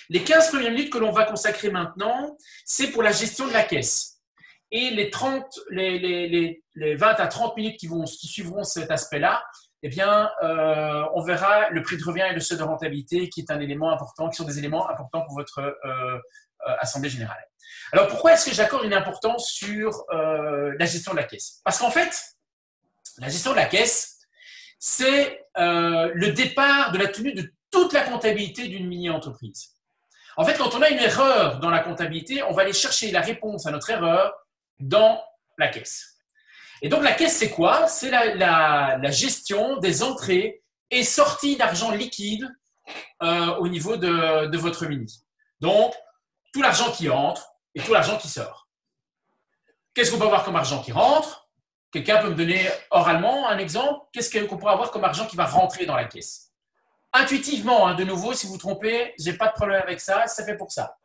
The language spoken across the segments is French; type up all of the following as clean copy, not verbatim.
Les 15 premières minutes que l'on va consacrer maintenant, c'est pour la gestion de la caisse. Et les 20 à 30 minutes qui suivront cet aspect-là, eh bien, on verra le prix de revient et le seuil de rentabilité qui est un élément important, qui sont des éléments importants pour votre assemblée générale. Alors, pourquoi est-ce que j'accorde une importance sur la gestion de la caisse? Parce qu'en fait, la gestion de la caisse, c'est le départ de la tenue de toute la comptabilité d'une mini-entreprise. En fait, quand on a une erreur dans la comptabilité, on va aller chercher la réponse à notre erreur dans la caisse. Et donc, la caisse, c'est quoi? C'est la gestion des entrées et sorties d'argent liquide au niveau de votre mini. Donc, tout l'argent qui entre et tout l'argent qui sort. Qu'est-ce qu'on peut avoir comme argent qui rentre? Quelqu'un peut me donner oralement un exemple? Qu'est-ce qu'on pourrait avoir comme argent qui va rentrer dans la caisse? Intuitivement, hein, de nouveau, si vous vous trompez, je n'ai pas de problème avec ça, ça fait pour ça.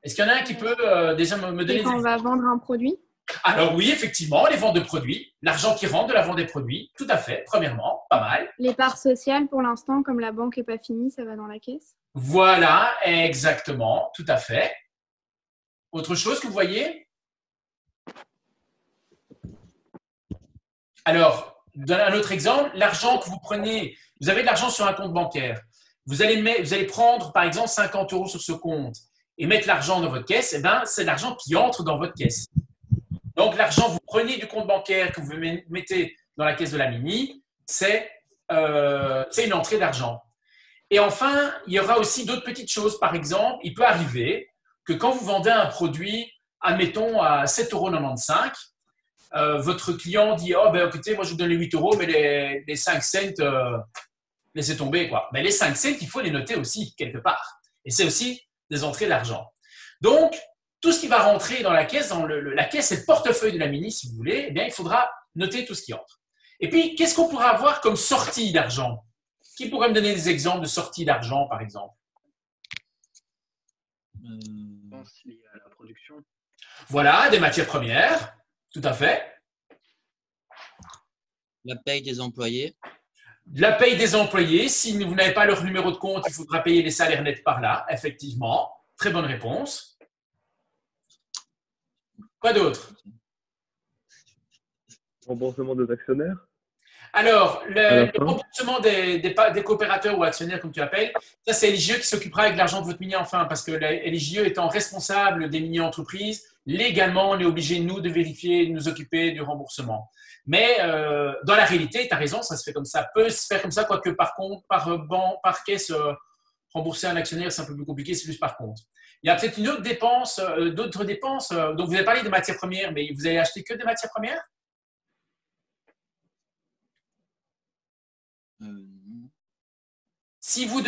Est-ce qu'il y en a un qui peut déjà me donner des exemples? On va vendre un produit? Alors oui, effectivement, les ventes de produits, l'argent qui rentre de la vente des produits, tout à fait, premièrement, pas mal. Les parts sociales, pour l'instant, comme la banque n'est pas finie, ça va dans la caisse? Voilà, exactement, tout à fait. Autre chose que vous voyez? Alors, un autre exemple, l'argent que vous prenez, vous avez de l'argent sur un compte bancaire. Vous allez prendre, par exemple, 50 € sur ce compte et mettre l'argent dans votre caisse, eh ben, c'est l'argent qui entre dans votre caisse. Donc, l'argent que vous prenez du compte bancaire, que vous mettez dans la caisse de la mini, c'est une entrée d'argent. Et enfin, il y aura aussi d'autres petites choses. Par exemple, il peut arriver que quand vous vendez un produit, admettons, à 7,95 €, votre client dit « Oh, ben écoutez, moi je vous donne les 8 € mais les 5 cents, laissez tomber. » quoi. Mais les 5 cents, il faut les noter aussi quelque part. Et c'est aussi des entrées d'argent. Donc, tout ce qui va rentrer dans la caisse, la caisse c'est le portefeuille de la mini, si vous voulez, eh bien, il faudra noter tout ce qui entre. Et puis, qu'est-ce qu'on pourra avoir comme sortie d'argent? Qui pourrait me donner des exemples de sortie d'argent, par exemple? Je pense lié à la production. Voilà, des matières premières, tout à fait. La paye des employés. La paye des employés. Si vous n'avez pas leur numéro de compte, il faudra payer les salaires nets par là, effectivement. Très bonne réponse. Quoi d'autre? Remboursement des actionnaires? Alors, le remboursement des coopérateurs ou actionnaires, comme tu appelles, ça c'est LIGE qui s'occupera avec l'argent de votre mini enfin, parce que la LIGE étant responsable des mini-entreprises, légalement, on est obligé, nous, de vérifier, de nous occuper du remboursement. Mais dans la réalité, tu as raison, ça se fait comme ça. peut se faire comme ça, quoique par contre, par caisse, rembourser un actionnaire, c'est un peu plus compliqué, c'est plus par compte. Il y a peut-être une autre dépense, d'autres dépenses. Donc, vous avez parlé des matières premières, mais vous allez acheter que des matières premières? Si vous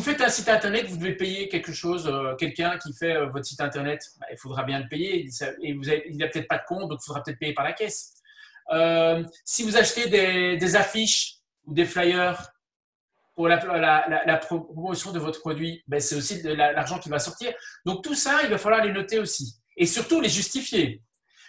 faites un site internet, vous devez payer quelque chose, quelqu'un qui fait votre site internet, bah, il faudra bien le payer. Et il n'a peut-être pas de compte, donc il faudra peut-être payer par la caisse. Si vous achetez des affiches ou des flyers pour la promotion de votre produit, ben, c'est aussi de l'argent qui va sortir. Donc tout ça, il va falloir les noter aussi. Et surtout les justifier.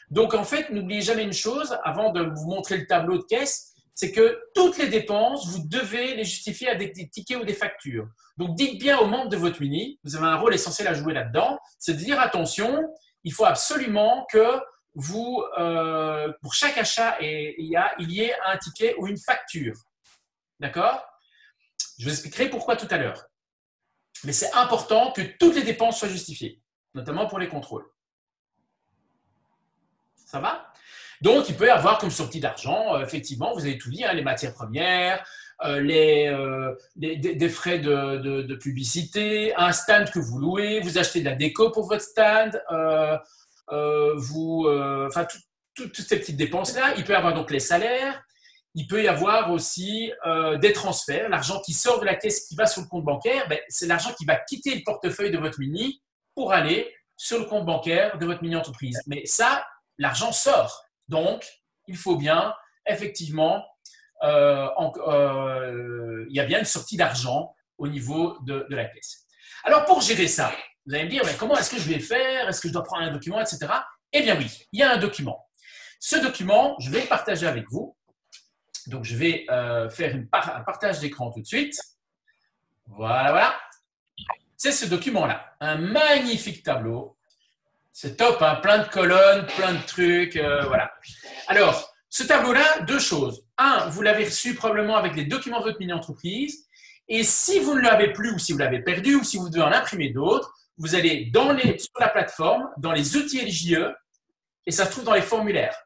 Donc en fait, n'oubliez jamais une chose, avant de vous montrer le tableau de caisse, c'est que toutes les dépenses, vous devez les justifier avec des tickets ou des factures. Donc dites bien aux membres de votre mini, vous avez un rôle essentiel à jouer là-dedans, c'est de dire attention, il faut absolument que vous, pour chaque achat, il y ait un ticket ou une facture. D'accord? Je vous expliquerai pourquoi tout à l'heure. Mais c'est important que toutes les dépenses soient justifiées, notamment pour les contrôles. Ça va? Donc, il peut y avoir comme sortie d'argent, effectivement, vous avez tout dit, hein, les matières premières, des frais de publicité, un stand que vous louez, vous achetez de la déco pour votre stand, enfin, toutes ces petites dépenses-là. Il peut y avoir donc les salaires. Il peut y avoir aussi des transferts, l'argent qui sort de la caisse qui va sur le compte bancaire, ben, c'est l'argent qui va quitter le portefeuille de votre mini pour aller sur le compte bancaire de votre mini-entreprise. Mais ça, l'argent sort. Donc, il faut bien, effectivement, il y a bien une sortie d'argent au niveau de la caisse. Alors, pour gérer ça, vous allez me dire, mais comment est-ce que je vais faire? Est-ce que je dois prendre un document, etc. Eh bien oui, il y a un document. Ce document, je vais le partager avec vous. Donc, je vais faire un partage d'écran tout de suite. Voilà, voilà. c'est ce document-là. Un magnifique tableau. C'est top, hein, plein de colonnes, plein de trucs, voilà. Alors, ce tableau-là, deux choses. Un, vous l'avez reçu probablement avec les documents de votre mini-entreprise. Et si vous ne l'avez plus, ou si vous l'avez perdu, ou si vous devez en imprimer d'autres, vous allez sur la plateforme, dans les outils LJE, et ça se trouve dans les formulaires.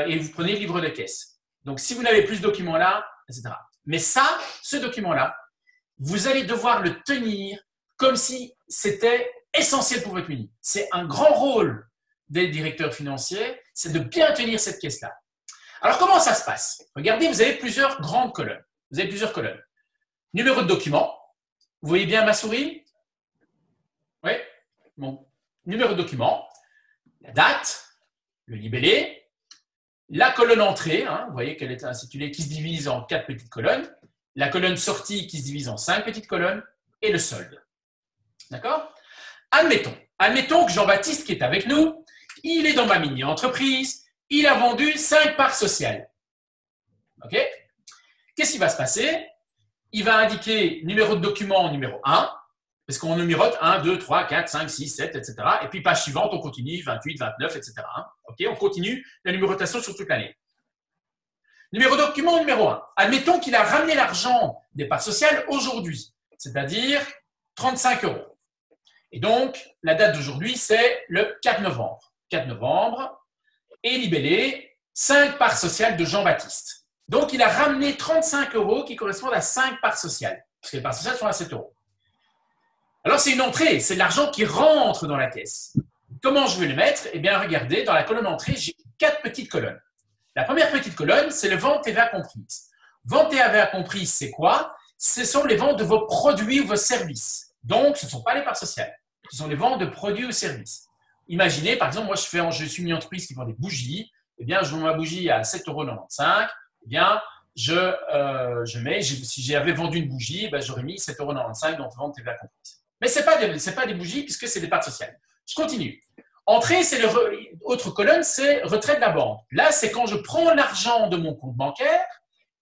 Et vous prenez le livre de caisse. Donc, si vous n'avez plus ce document-là, etc. Mais ça, ce document-là, vous allez devoir le tenir comme si c'était essentiel pour votre mini. C'est un grand rôle des directeurs financiers, c'est de bien tenir cette caisse-là. Alors, comment ça se passe? Regardez, vous avez plusieurs grandes colonnes. Vous avez plusieurs colonnes. Numéro de document. Vous voyez bien ma souris? Oui. Bon. Numéro de document. La date. Le libellé. La colonne entrée. Hein, vous voyez qu'elle est intitulée qui se divise en 4 petites colonnes. La colonne sortie qui se divise en 5 petites colonnes. Et le solde. D'accord? Admettons que Jean-Baptiste qui est avec nous, il est dans ma mini-entreprise, il a vendu 5 parts sociales. OK? Qu'est-ce qui va se passer? Il va indiquer numéro de document numéro 1, parce qu'on numérote 1, 2, 3, 4, 5, 6, 7, etc. Et puis page suivante, on continue, 28, 29, etc. OK? On continue la numérotation sur toute l'année. Numéro de document numéro 1. Admettons qu'il a ramené l'argent des parts sociales aujourd'hui, c'est-à-dire 35 €. Et donc, la date d'aujourd'hui, c'est le 4 novembre. 4 novembre, et libellé 5 parts sociales de Jean-Baptiste. Donc, il a ramené 35 € qui correspondent à 5 parts sociales, parce que les parts sociales sont à 7 €. Alors, c'est une entrée, c'est de l'argent qui rentre dans la caisse. Comment je vais le mettre? Eh bien, regardez, dans la colonne entrée, j'ai 4 petites colonnes. La première petite colonne, c'est le vente TVA comprise. Vente TVA comprise, c'est quoi? Ce sont les ventes de vos produits ou vos services. Donc, ce ne sont pas les parts sociales. Ce sont les ventes de produits ou services. Imaginez, par exemple, moi, je suis une entreprise qui vend des bougies. Eh bien, je vends ma bougie à 7,95 €. Eh bien, si j'avais vendu une bougie, ben, j'aurais mis 7,95 € dans vente TVA comprise. Mais ce n'est pas des bougies puisque c'est des parts sociales. Je continue. Entrée, c'est autre colonne, c'est retrait de la banque. Là, c'est quand je prends l'argent de mon compte bancaire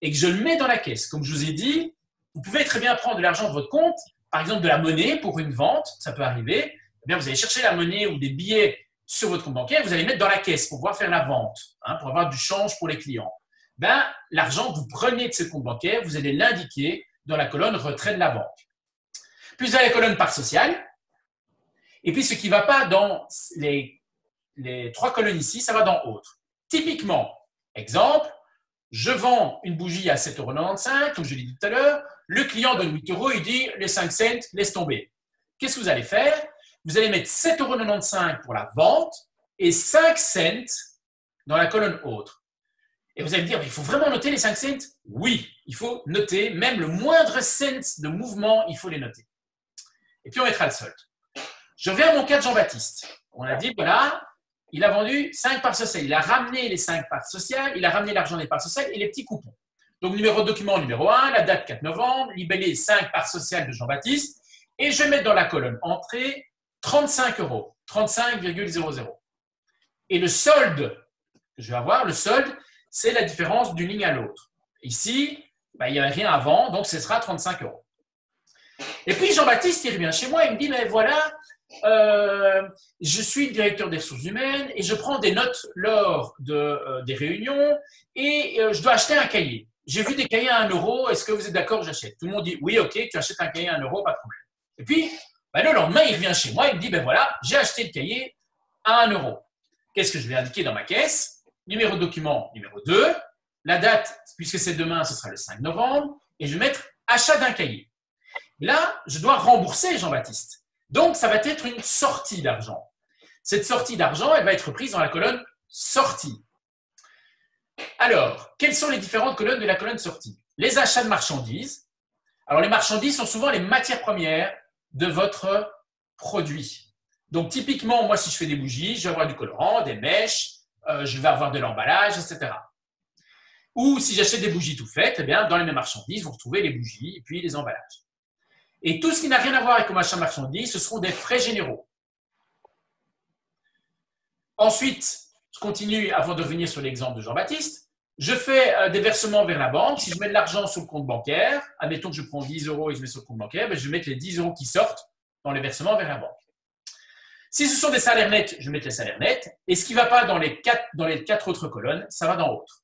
et que je le mets dans la caisse. Comme je vous ai dit, vous pouvez très bien prendre de l'argent de votre compte, par exemple de la monnaie pour une vente, ça peut arriver. Eh bien, vous allez chercher la monnaie ou des billets sur votre compte bancaire, vous allez mettre dans la caisse pour pouvoir faire la vente, hein, pour avoir du change pour les clients. Ben, l'argent que vous prenez de ce compte bancaire, vous allez l'indiquer dans la colonne retrait de la banque. Puis vous avez la colonne part sociale. Et puis ce qui ne va pas dans les 3 colonnes ici, ça va dans autres. Typiquement, exemple, je vends une bougie à 7,95 €, comme je l'ai dit tout à l'heure. Le client donne 8 €, il dit les 5 cents, laisse tomber. Qu'est-ce que vous allez faire? Vous allez mettre 7,95 € pour la vente et 5 cents dans la colonne autre. Et vous allez me dire, mais il faut vraiment noter les 5 cents? Oui, il faut noter, même le moindre cent de mouvement, il faut les noter. Et puis on mettra le solde. Je reviens à mon cas de Jean-Baptiste. On a dit, voilà, il a vendu 5 parts sociales. Il a ramené les 5 parts sociales, il a ramené l'argent des parts sociales et les petits coupons. Donc, numéro de document numéro 1, la date 4 novembre, libellé 5 parts sociales de Jean-Baptiste. Et je vais mettre dans la colonne entrée 35 €, 35,00. Et le solde que je vais avoir, le solde, c'est la différence d'une ligne à l'autre. Ici, ben, il n'y avait rien avant, donc ce sera 35 €. Et puis Jean-Baptiste, il revient chez moi, il me dit, mais voilà, je suis directeur des ressources humaines et je prends des notes lors des réunions et je dois acheter un cahier. J'ai vu des cahiers à 1 €, est-ce que vous êtes d'accord, j'achète? Tout le monde dit, oui, ok, tu achètes un cahier à 1 €, pas de problème. Et puis, ben, le lendemain, il revient chez moi, il me dit, ben voilà, j'ai acheté le cahier à 1 €. Qu'est-ce que je vais indiquer dans ma caisse? Numéro de document numéro 2, la date, puisque c'est demain, ce sera le 5 novembre, et je vais mettre achat d'un cahier. Et là, je dois rembourser Jean-Baptiste. Donc, ça va être une sortie d'argent. Cette sortie d'argent, elle va être prise dans la colonne sortie. Alors, quelles sont les différentes colonnes de la colonne sortie? Les achats de marchandises. Alors, les marchandises sont souvent les matières premières de votre produit. Donc, typiquement, moi, si je fais des bougies, je vais avoir du colorant, des mèches, je vais avoir de l'emballage, etc. Ou si j'achète des bougies toutes faites, eh bien, dans les mêmes marchandises, vous retrouvez les bougies et puis les emballages. Et tout ce qui n'a rien à voir avec le achat de marchandises, ce seront des frais généraux. Ensuite, je continue avant de revenir sur l'exemple de Jean-Baptiste. Je fais des versements vers la banque. Si je mets de l'argent sur le compte bancaire, admettons que je prends 10 € et je mets sur le compte bancaire, ben je vais mettre les 10 € qui sortent dans les versements vers la banque. Si ce sont des salaires nets, je vais mettre les salaires nets. Et ce qui ne va pas dans les quatre autres colonnes, ça va dans autres.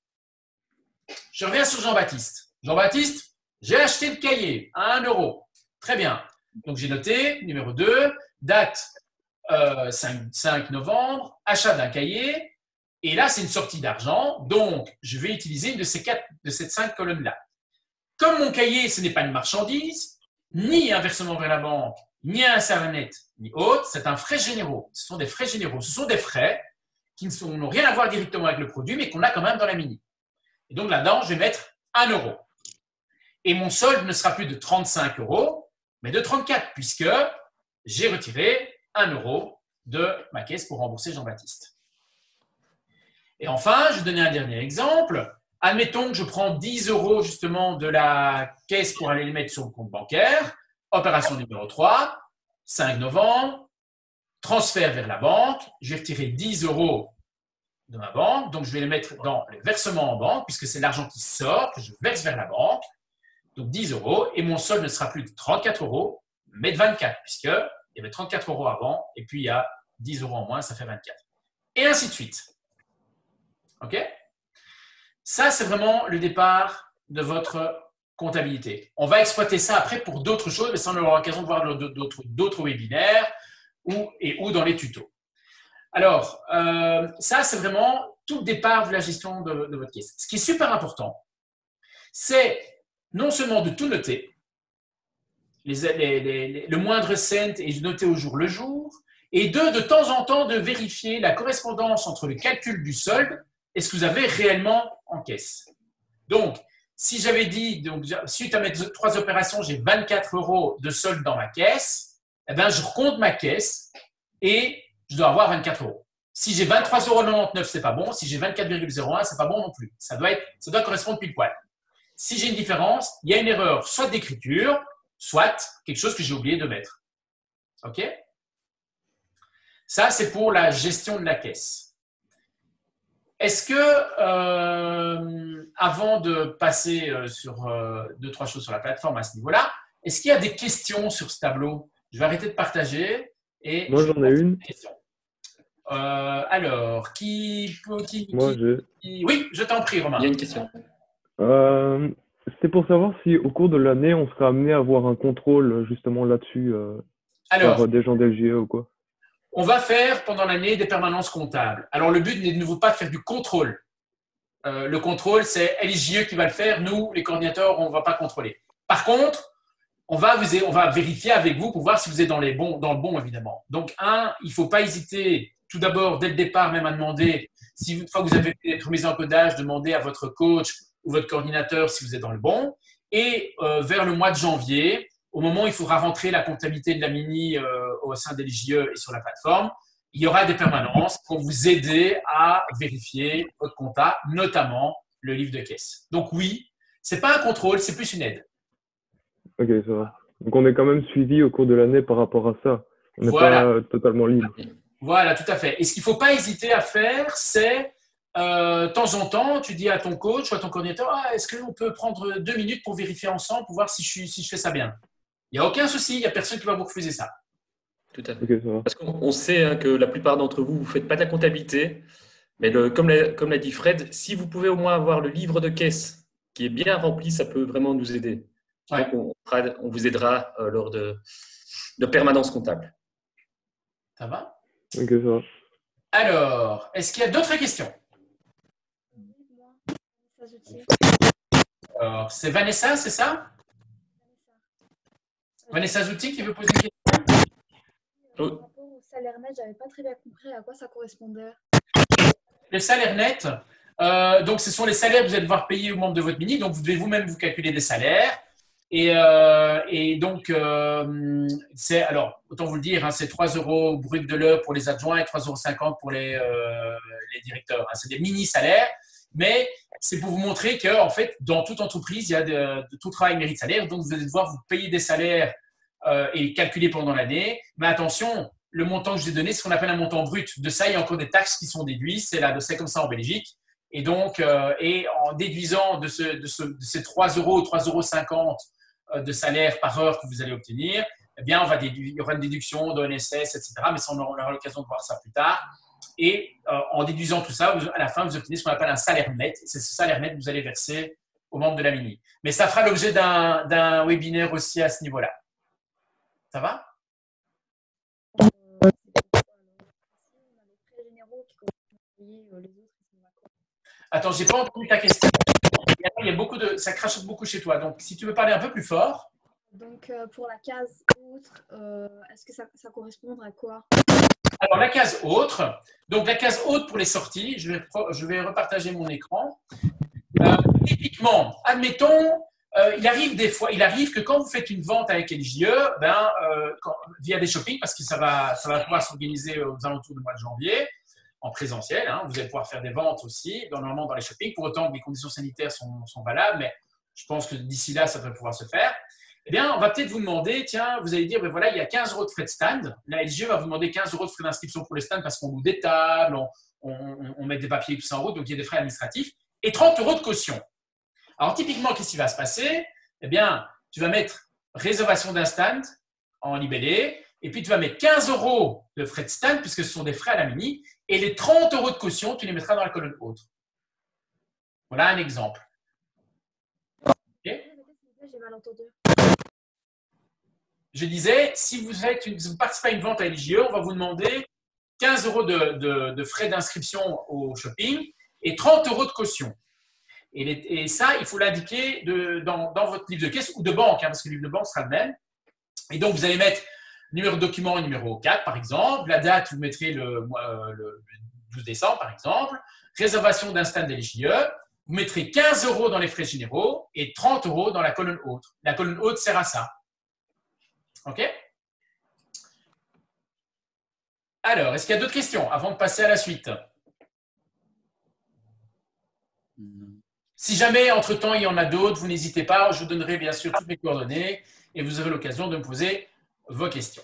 Je reviens sur Jean-Baptiste. Jean-Baptiste, j'ai acheté le cahier à 1 €. Très bien. Donc, j'ai noté, numéro 2, date 5 novembre, achat d'un cahier. Et là, c'est une sortie d'argent. Donc, je vais utiliser une de ces 5 colonnes-là. Comme mon cahier, ce n'est pas une marchandise, ni un versement vers la banque, ni un salaire net, ni autre, c'est un frais généraux. Ce sont des frais généraux. Ce sont des frais qui n'ont rien à voir directement avec le produit, mais qu'on a quand même dans la mini. Et donc, là-dedans, je vais mettre 1 €. Et mon solde ne sera plus de 35 €, mais de 34, puisque j'ai retiré 1 € de ma caisse pour rembourser Jean-Baptiste. Et enfin, je vais donner un dernier exemple. Admettons que je prends 10 € justement de la caisse pour aller les mettre sur le compte bancaire. Opération numéro 3, 5 novembre, transfert vers la banque. Je vais retirer 10 € de ma banque. Donc, je vais les mettre dans les versements en banque, puisque c'est l'argent qui sort, que je verse vers la banque. Donc, 10 €. Et mon solde ne sera plus de 34 €, mais de 24, puisqu'il y avait 34 € avant, et puis il y a 10 € en moins, ça fait 24. Et ainsi de suite. OK? Ça, c'est vraiment le départ de votre comptabilité. On va exploiter ça après pour d'autres choses, mais ça, on aura l'occasion de voir d'autres webinaires ou dans les tutos. Alors, ça, c'est vraiment tout le départ de la gestion de votre caisse. Ce qui est super important, c'est non seulement de tout noter, le moindre cent et de noter au jour le jour, et de temps en temps, de vérifier la correspondance entre le calcul du solde et ce que vous avez réellement en caisse. Donc, si j'avais dit, donc, suite à mes 3 opérations, j'ai 24 € de solde dans ma caisse, eh bien, je recompte ma caisse et je dois avoir 24 €. Si j'ai 23,99 €, ce n'est pas bon. Si j'ai 24,01 €, ce n'est pas bon non plus. Ça doit correspondre pile poil. Si j'ai une différence, il y a une erreur, soit d'écriture, soit quelque chose que j'ai oublié de mettre. OK? Ça, c'est pour la gestion de la caisse. Est-ce que, avant de passer sur 2-3 choses sur la plateforme à ce niveau-là, est-ce qu'il y a des questions sur ce tableau? Je vais arrêter de partager. Et Moi, j'en ai une. Alors, oui, je t'en prie, Romain. Il y a une question. C'était pour savoir si au cours de l'année, on serait amené à avoir un contrôle justement là-dessus par des gens d'LGE ou quoi. On va faire pendant l'année des permanences comptables. Alors, le but n'est de nouveau pas de faire du contrôle. Le contrôle, c'est LGE qui va le faire. Nous, les coordinateurs, on ne va pas contrôler. Par contre, on va vérifier avec vous pour voir si vous êtes dans le bon, évidemment. Donc, il ne faut pas hésiter, tout d'abord, dès le départ, même à demander, si une fois que vous avez fait votre mise en codage, demandez à votre coach ou votre coordinateur si vous êtes dans le bon. Et vers le mois de janvier, au moment où il faudra rentrer la comptabilité de la mini au sein des LGE et sur la plateforme, il y aura des permanences pour vous aider à vérifier votre compta, notamment le livre de caisse. Donc oui, ce n'est pas un contrôle, c'est plus une aide. Ok, ça va. Donc on est quand même suivi au cours de l'année par rapport à ça. On n'est pas totalement libre. Voilà, tout à fait. Et ce qu'il ne faut pas hésiter à faire, c'est de temps en temps, tu dis à ton coach ou à ton coordinateur, est-ce qu'on peut prendre 2 minutes pour vérifier ensemble, pour voir si je fais ça bien? Il n'y a aucun souci, il n'y a personne qui va vous refuser ça. Tout à fait. Okay, ça va. Parce qu'on sait que la plupart d'entre vous, vous ne faites pas de la comptabilité. Mais comme l'a dit Fred, si vous pouvez au moins avoir le livre de caisse qui est bien rempli, ça peut vraiment nous aider. Ouais. Donc, on vous aidera lors de permanence comptable. Ça va? Ok, ça va. Alors, est-ce qu'il y a d'autres questions? Alors, c'est Vanessa, c'est ça? Vanessa Zouti qui veut poser une question? Par rapport au salaire net, je n'avais pas très bien compris à quoi ça correspondait. Le salaire net, donc ce sont les salaires que vous allez devoir payer aux membres de votre mini. Donc, vous devez vous-même vous calculer des salaires. Et donc, alors, autant vous le dire, c'est 3 € brut de l'heure pour les adjoints et 3,50 € pour les directeurs. C'est des mini-salaires, mais c'est pour vous montrer qu'en fait, dans toute entreprise, il y a de tout travail mérite salaire. Donc, vous allez devoir vous payer des salaires et calculer pendant l'année. Mais attention, le montant que je vous ai donné, c'est ce qu'on appelle un montant brut. De ça, il y a encore des taxes qui sont déduites. C'est comme ça en Belgique. Et donc, en déduisant de ces 3 € ou 3,50 € de salaire par heure que vous allez obtenir, eh bien, il y aura une déduction d'ONSS, etc. Mais ça, on aura l'occasion de voir ça plus tard. Et en déduisant tout ça, à la fin, vous obtenez ce qu'on appelle un salaire net. C'est ce salaire net que vous allez verser aux membres de la Mini. Mais ça fera l'objet d'un webinaire aussi à ce niveau-là. Ça va? Attends, je n'ai pas entendu ta question. Il y a ça crache beaucoup chez toi. Donc, si tu veux parler un peu plus fort. Donc, pour la case autre, est-ce que ça correspond à quoi? Alors, la case autre. Donc, la case haute pour les sorties, je vais repartager mon écran. Typiquement, admettons, il arrive que quand vous faites une vente avec LJE, via des shoppings, parce que ça va pouvoir s'organiser aux alentours du mois de janvier, en présentiel, hein, vous allez pouvoir faire des ventes aussi, normalement dans les shoppings, pour autant que les conditions sanitaires sont valables, mais je pense que d'ici là, ça devrait pouvoir se faire. Eh bien, on va peut-être vous demander, tiens, vous allez dire, ben voilà, il y a 15 € de frais de stand. La LJE va vous demander 15 € de frais d'inscription pour le stand parce qu'on loue des tables, on met des papiers, tout ça en route, donc il y a des frais administratifs, et 30 € de caution. Alors, typiquement, qu'est-ce qui va se passer? Eh bien, tu vas mettre réservation d'un stand en libellé, et puis tu vas mettre 15 € de frais de stand, puisque ce sont des frais à la Mini, et les 30 € de caution, tu les mettras dans la colonne haute. Voilà un exemple. Okay. J'ai mal entendu. Je disais, si vous participez à une vente à LJE, on va vous demander 15 € de frais d'inscription au shopping et 30 € de caution. Et ça, il faut l'indiquer dans votre livre de caisse ou de banque, hein, parce que le livre de banque sera le même. Et donc, vous allez mettre numéro de document numéro 4, par exemple. La date, vous mettrez le 12 décembre, par exemple. Réservation d'un stand LJE. Vous mettrez 15 € dans les frais généraux et 30 € dans la colonne haute. La colonne haute sert à ça. OK? Alors, est-ce qu'il y a d'autres questions avant de passer à la suite? Si jamais, entre-temps, il y en a d'autres, vous n'hésitez pas. Je vous donnerai bien sûr toutes mes coordonnées et vous aurez l'occasion de me poser vos questions.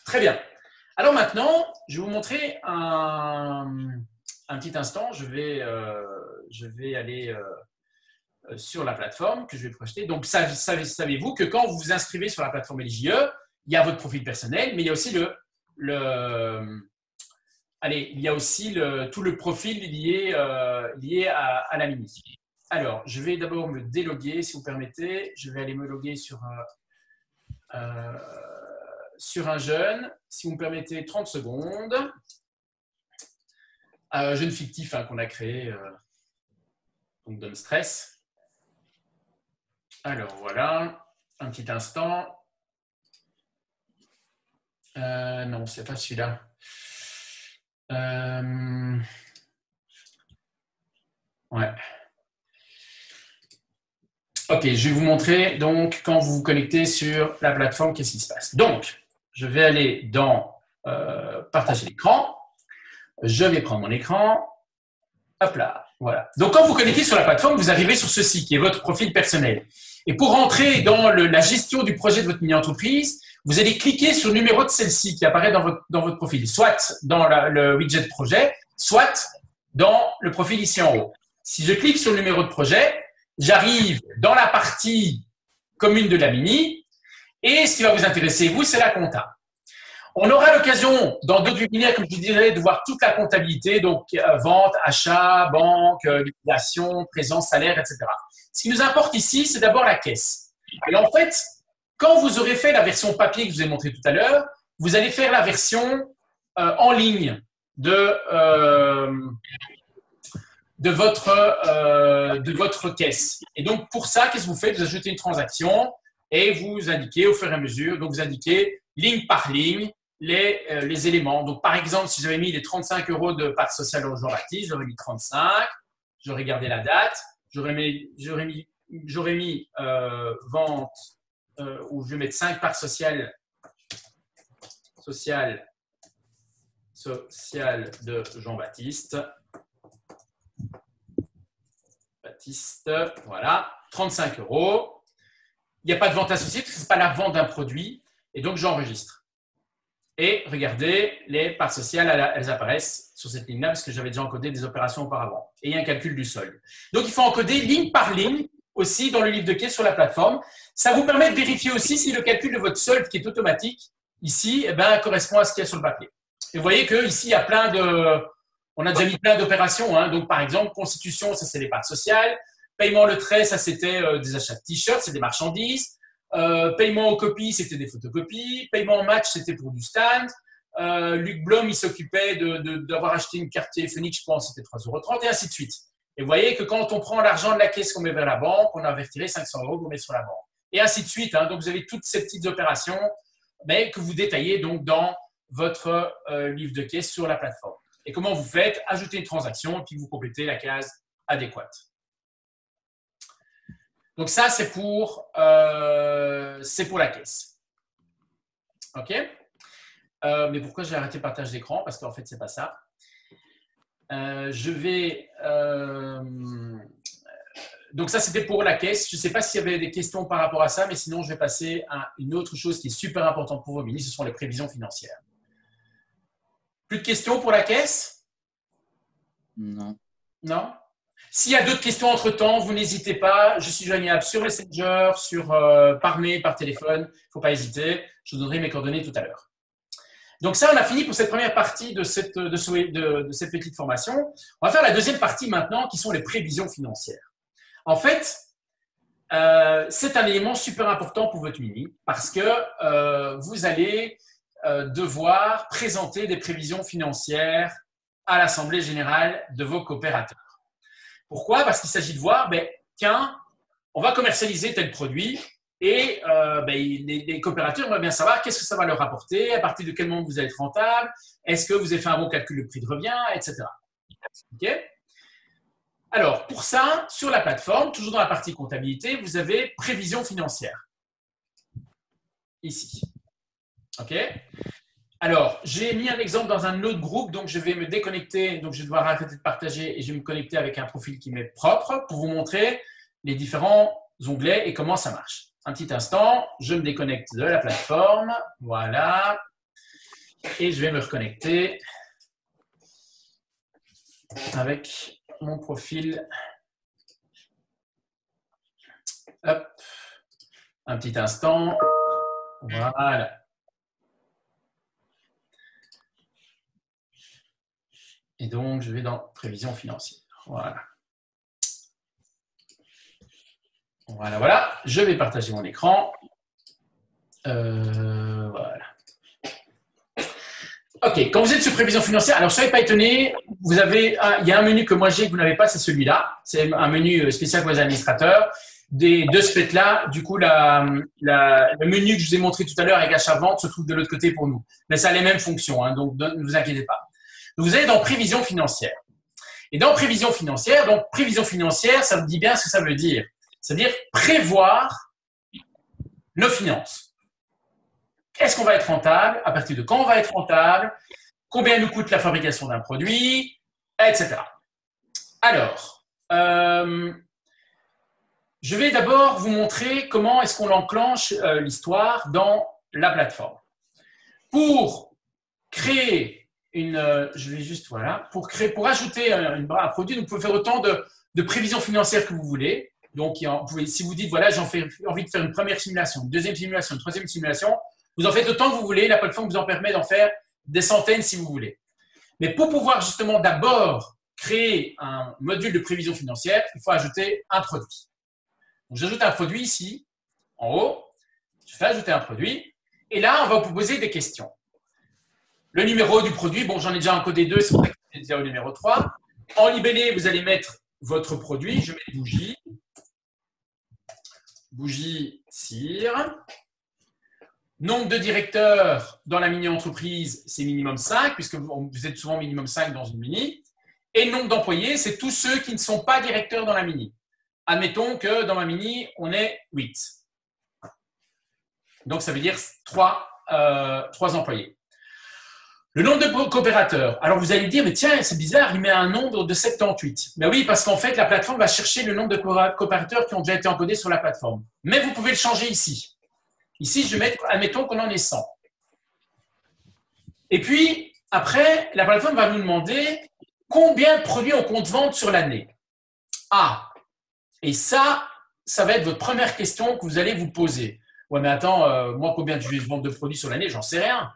Très bien. Alors maintenant, je vais vous montrer un petit instant. Je vais aller sur la plateforme que je vais projeter. Donc, savez-vous que quand vous vous inscrivez sur la plateforme LJE, il y a votre profil personnel, mais il y a aussi tout le profil lié à la Mini. Alors, je vais d'abord me déloguer, si vous permettez. Je vais aller me loguer sur un jeune. Si vous me permettez 30 secondes. Jeune fictif qu'on a créé, donc donne stress. Alors, voilà, un petit instant. Non, ce n'est pas celui-là. Ouais. OK, je vais vous montrer donc quand vous vous connectez sur la plateforme, qu'est-ce qui se passe. Donc, je vais aller dans partager l'écran. Je vais prendre mon écran. Hop là, voilà. Donc, quand vous connectez sur la plateforme, vous arrivez sur ceci qui est votre profil personnel. Et pour rentrer dans la gestion du projet de votre mini-entreprise, vous allez cliquer sur le numéro de celle-ci qui apparaît dans votre profil, soit dans le widget projet, soit dans le profil ici en haut. Si je clique sur le numéro de projet, j'arrive dans la partie commune de la Mini et ce qui va vous intéresser, vous, c'est la compta. On aura l'occasion, dans d'autres webinaires, comme je vous dirais, de voir toute la comptabilité, donc vente, achat, banque, liquidation, présence, salaire, etc. Ce qui nous importe ici, c'est d'abord la caisse. Et en fait, quand vous aurez fait la version papier que je vous ai montré tout à l'heure, vous allez faire la version en ligne de votre caisse. Et donc, pour ça, qu'est-ce que vous faites? Vous ajoutez une transaction et vous indiquez au fur et à mesure, donc vous indiquez ligne par ligne les éléments. Donc, par exemple, si j'avais mis les 35 € de part sociale au Jean-Baptiste, j'aurais mis 35, j'aurais gardé la date, j'aurais mis vente, où je vais mettre 5 parts sociales de Jean-Baptiste. Voilà, 35 €. Il n'y a pas de vente associée parce que ce n'est pas la vente d'un produit. Et donc, j'enregistre. Et regardez, les parts sociales, elles apparaissent sur cette ligne-là parce que j'avais déjà encodé des opérations auparavant. Et il y a un calcul du solde. Donc, il faut encoder ligne par ligne aussi dans le livre de caisse sur la plateforme. Ça vous permet de vérifier aussi si le calcul de votre solde qui est automatique ici correspond à ce qu'il y a sur le papier. Et vous voyez qu'ici, il y a plein de… On a déjà mis plein d'opérations. Hein. Donc, par exemple, constitution, ça, c'est les parts sociales. Paiement le trait, ça, c'était des achats de t-shirts, c'est des marchandises. Paiement aux copies, c'était des photocopies. Paiement en match, c'était pour du stand. Luc Blom, il s'occupait d'avoir acheté une carte téléphonique, je pense, c'était 3,30 € et ainsi de suite. Et vous voyez que quand on prend l'argent de la caisse qu'on met vers la banque, on a retiré 500 € qu'on met sur la banque. Et ainsi de suite. Hein. Donc, vous avez toutes ces petites opérations mais que vous détaillez donc dans votre livre de caisse sur la plateforme. Et comment vous faites? Ajouter une transaction et puis vous complétez la case adéquate. Donc ça, c'est pour la caisse. OK? Mais pourquoi j'ai arrêté le partage d'écran? Parce qu'en fait, ce n'est pas ça. Donc ça, c'était pour la caisse. Je ne sais pas s'il y avait des questions par rapport à ça, mais sinon, je vais passer à une autre chose qui est super importante pour Romini, ce sont les prévisions financières. Plus de questions pour la caisse? Non. Non? S'il y a d'autres questions entre-temps, vous n'hésitez pas. Je suis joignable sur Messenger, par mail, par téléphone. Il ne faut pas hésiter. Je vous donnerai mes coordonnées tout à l'heure. Donc ça, on a fini pour cette première partie de cette petite formation. On va faire la deuxième partie maintenant, qui sont les prévisions financières. En fait, c'est un élément super important pour votre Mini parce que vous allez devoir présenter des prévisions financières à l'Assemblée générale de vos coopérateurs. Pourquoi? Parce qu'il s'agit de voir, tiens, on va commercialiser tel produit et les coopérateurs vont bien savoir qu'est-ce que ça va leur rapporter, à partir de quel moment vous allez être rentable, est-ce que vous avez fait un bon calcul de prix de revient, etc. OK? Alors, pour ça, sur la plateforme, toujours dans la partie comptabilité, vous avez prévision financière. Ici. OK? Alors, j'ai mis un exemple dans un autre groupe, donc je vais me déconnecter, donc je vais devoir arrêter de partager et je vais me connecter avec un profil qui m'est propre pour vous montrer les différents onglets et comment ça marche. Un petit instant, je me déconnecte de la plateforme. Voilà. Et je vais me reconnecter avec mon profil. Hop. Un petit instant. Voilà. Et donc, je vais dans prévision financière. Voilà. Voilà. Je vais partager mon écran. Voilà. OK. Quand vous êtes sur prévision financière, alors soyez pas étonnés, il y a un menu que moi j'ai que vous n'avez pas, c'est celui-là. C'est un menu spécial pour les administrateurs. De ce fait-là, du coup, le menu que je vous ai montré tout à l'heure avec achat-vente se trouve de l'autre côté pour nous. Mais ça a les mêmes fonctions, hein, donc ne vous inquiétez pas. Donc, vous allez dans prévision financière. Et dans prévision financière, ça vous dit bien ce que ça veut dire. C'est-à-dire prévoir nos finances. Est-ce qu'on va être rentable? À partir de quand on va être rentable? Combien nous coûte la fabrication d'un produit? Etc. Alors, je vais d'abord vous montrer comment est-ce qu'on enclenche l'histoire dans la plateforme. Pour créer pour ajouter un produit, vous pouvez faire autant de prévisions financières que vous voulez. Donc, si vous dites, voilà, j'ai envie de faire une première simulation, une deuxième simulation, une troisième simulation, vous en faites autant que vous voulez. La plateforme vous en permet d'en faire des centaines si vous voulez. Mais pour pouvoir justement d'abord créer un module de prévision financière, il faut ajouter un produit. Donc, j'ajoute un produit ici, en haut. Je fais ajouter un produit. Et là, on va vous poser des questions. Le numéro du produit, bon, j'en ai déjà encodé 2, c'est pour ça que je vais dire au numéro 3. En libellé, vous allez mettre votre produit. Je mets bougie. Bougie cire. Nombre de directeurs dans la mini-entreprise, c'est minimum 5, puisque vous êtes souvent minimum 5 dans une mini. Et le nombre d'employés, c'est tous ceux qui ne sont pas directeurs dans la mini. Admettons que dans ma mini, on est 8. Donc, ça veut dire 3 employés. Le nombre de coopérateurs. Alors, vous allez dire, mais tiens, c'est bizarre, il met un nombre de 78. Mais oui, parce qu'en fait, la plateforme va chercher le nombre de coopérateurs qui ont déjà été encodés sur la plateforme. Mais vous pouvez le changer ici. Ici, je vais mettre, admettons qu'on en ait 100. Et puis, après, la plateforme va nous demander combien de produits on compte vendre sur l'année. Ah, et ça, ça va être votre première question que vous allez vous poser. Ouais, mais attends, moi, combien je vais vendre de produits sur l'année? J'en sais rien.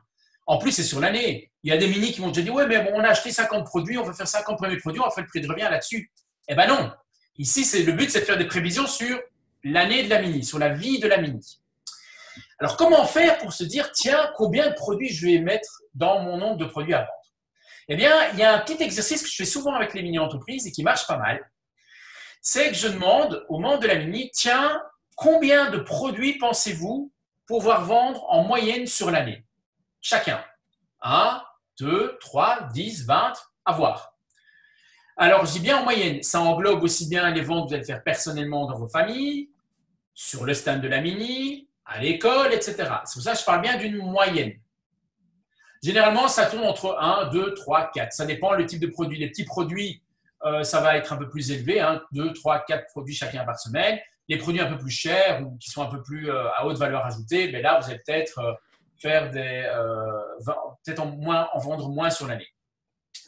En plus, c'est sur l'année. Il y a des mini qui m'ont déjà dit, ouais, mais bon, on a acheté 50 produits, on va faire 50 premiers produits, on va faire le prix de revient là-dessus. Eh ben non. Ici, le but, c'est de faire des prévisions sur l'année de la mini, sur la vie de la mini. Alors, comment faire pour se dire, tiens, combien de produits je vais mettre dans mon nombre de produits à vendre? Eh bien, il y a un petit exercice que je fais souvent avec les mini-entreprises et qui marche pas mal. C'est que je demande aux membres de la mini, tiens, combien de produits pensez-vous pouvoir vendre en moyenne sur l'année? Chacun. 1, 2, 3, 10, 20, à voir. Alors, je dis bien en moyenne. Ça englobe aussi bien les ventes que vous allez faire personnellement dans vos familles, sur le stand de la mini, à l'école, etc. C'est pour ça que je parle bien d'une moyenne. Généralement, ça tourne entre 1, 2, 3, 4. Ça dépend le type de produit. Les petits produits, ça va être un peu plus élevé. 2, 3, 4 produits chacun par semaine. Les produits un peu plus chers ou qui sont un peu plus à haute valeur ajoutée, mais là, vous allez peut-être faire peut-être en vendre moins sur l'année.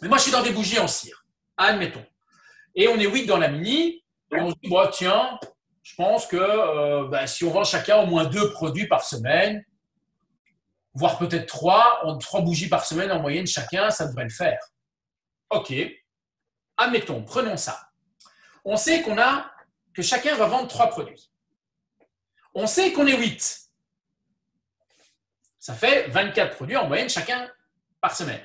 Mais moi, je suis dans des bougies en cire, admettons. Et on est 8 dans la mini. Et on se dit, bon, tiens, je pense que si on vend chacun au moins 2 produits par semaine, voire peut-être 3 bougies par semaine en moyenne chacun, ça devrait le faire. OK. Admettons, prenons ça. On sait que chacun va vendre 3 produits. On sait qu'on est 8. Ça fait 24 produits en moyenne chacun par semaine.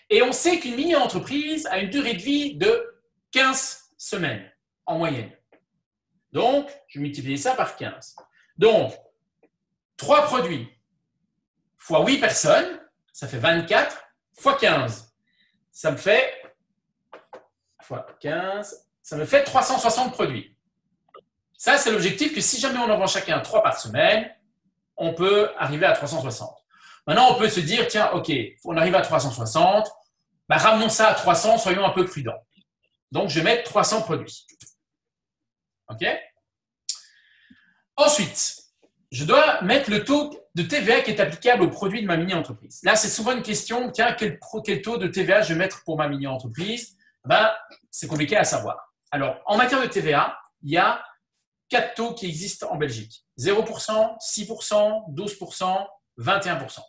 Et on sait qu'une mini-entreprise a une durée de vie de 15 semaines en moyenne. Donc, je multiplie ça par 15. Donc, 3 produits fois 8 personnes, ça fait 24 fois 15. Ça me fait fois 15, ça me fait 360 produits. Ça, c'est l'objectif que si jamais on en vend chacun 3 par semaine, on peut arriver à 360. Maintenant, on peut se dire, tiens, OK, on arrive à 360, ramenons ça à 300, soyons un peu prudents. Donc, je vais mettre 300 produits. OK? Ensuite, je dois mettre le taux de TVA qui est applicable aux produits de ma mini-entreprise. Là, c'est souvent une question, tiens, quel taux de TVA je vais mettre pour ma mini-entreprise? C'est compliqué à savoir. Alors, en matière de TVA, il y a 4 taux qui existent en Belgique. 0%, 6%, 12%, 21%.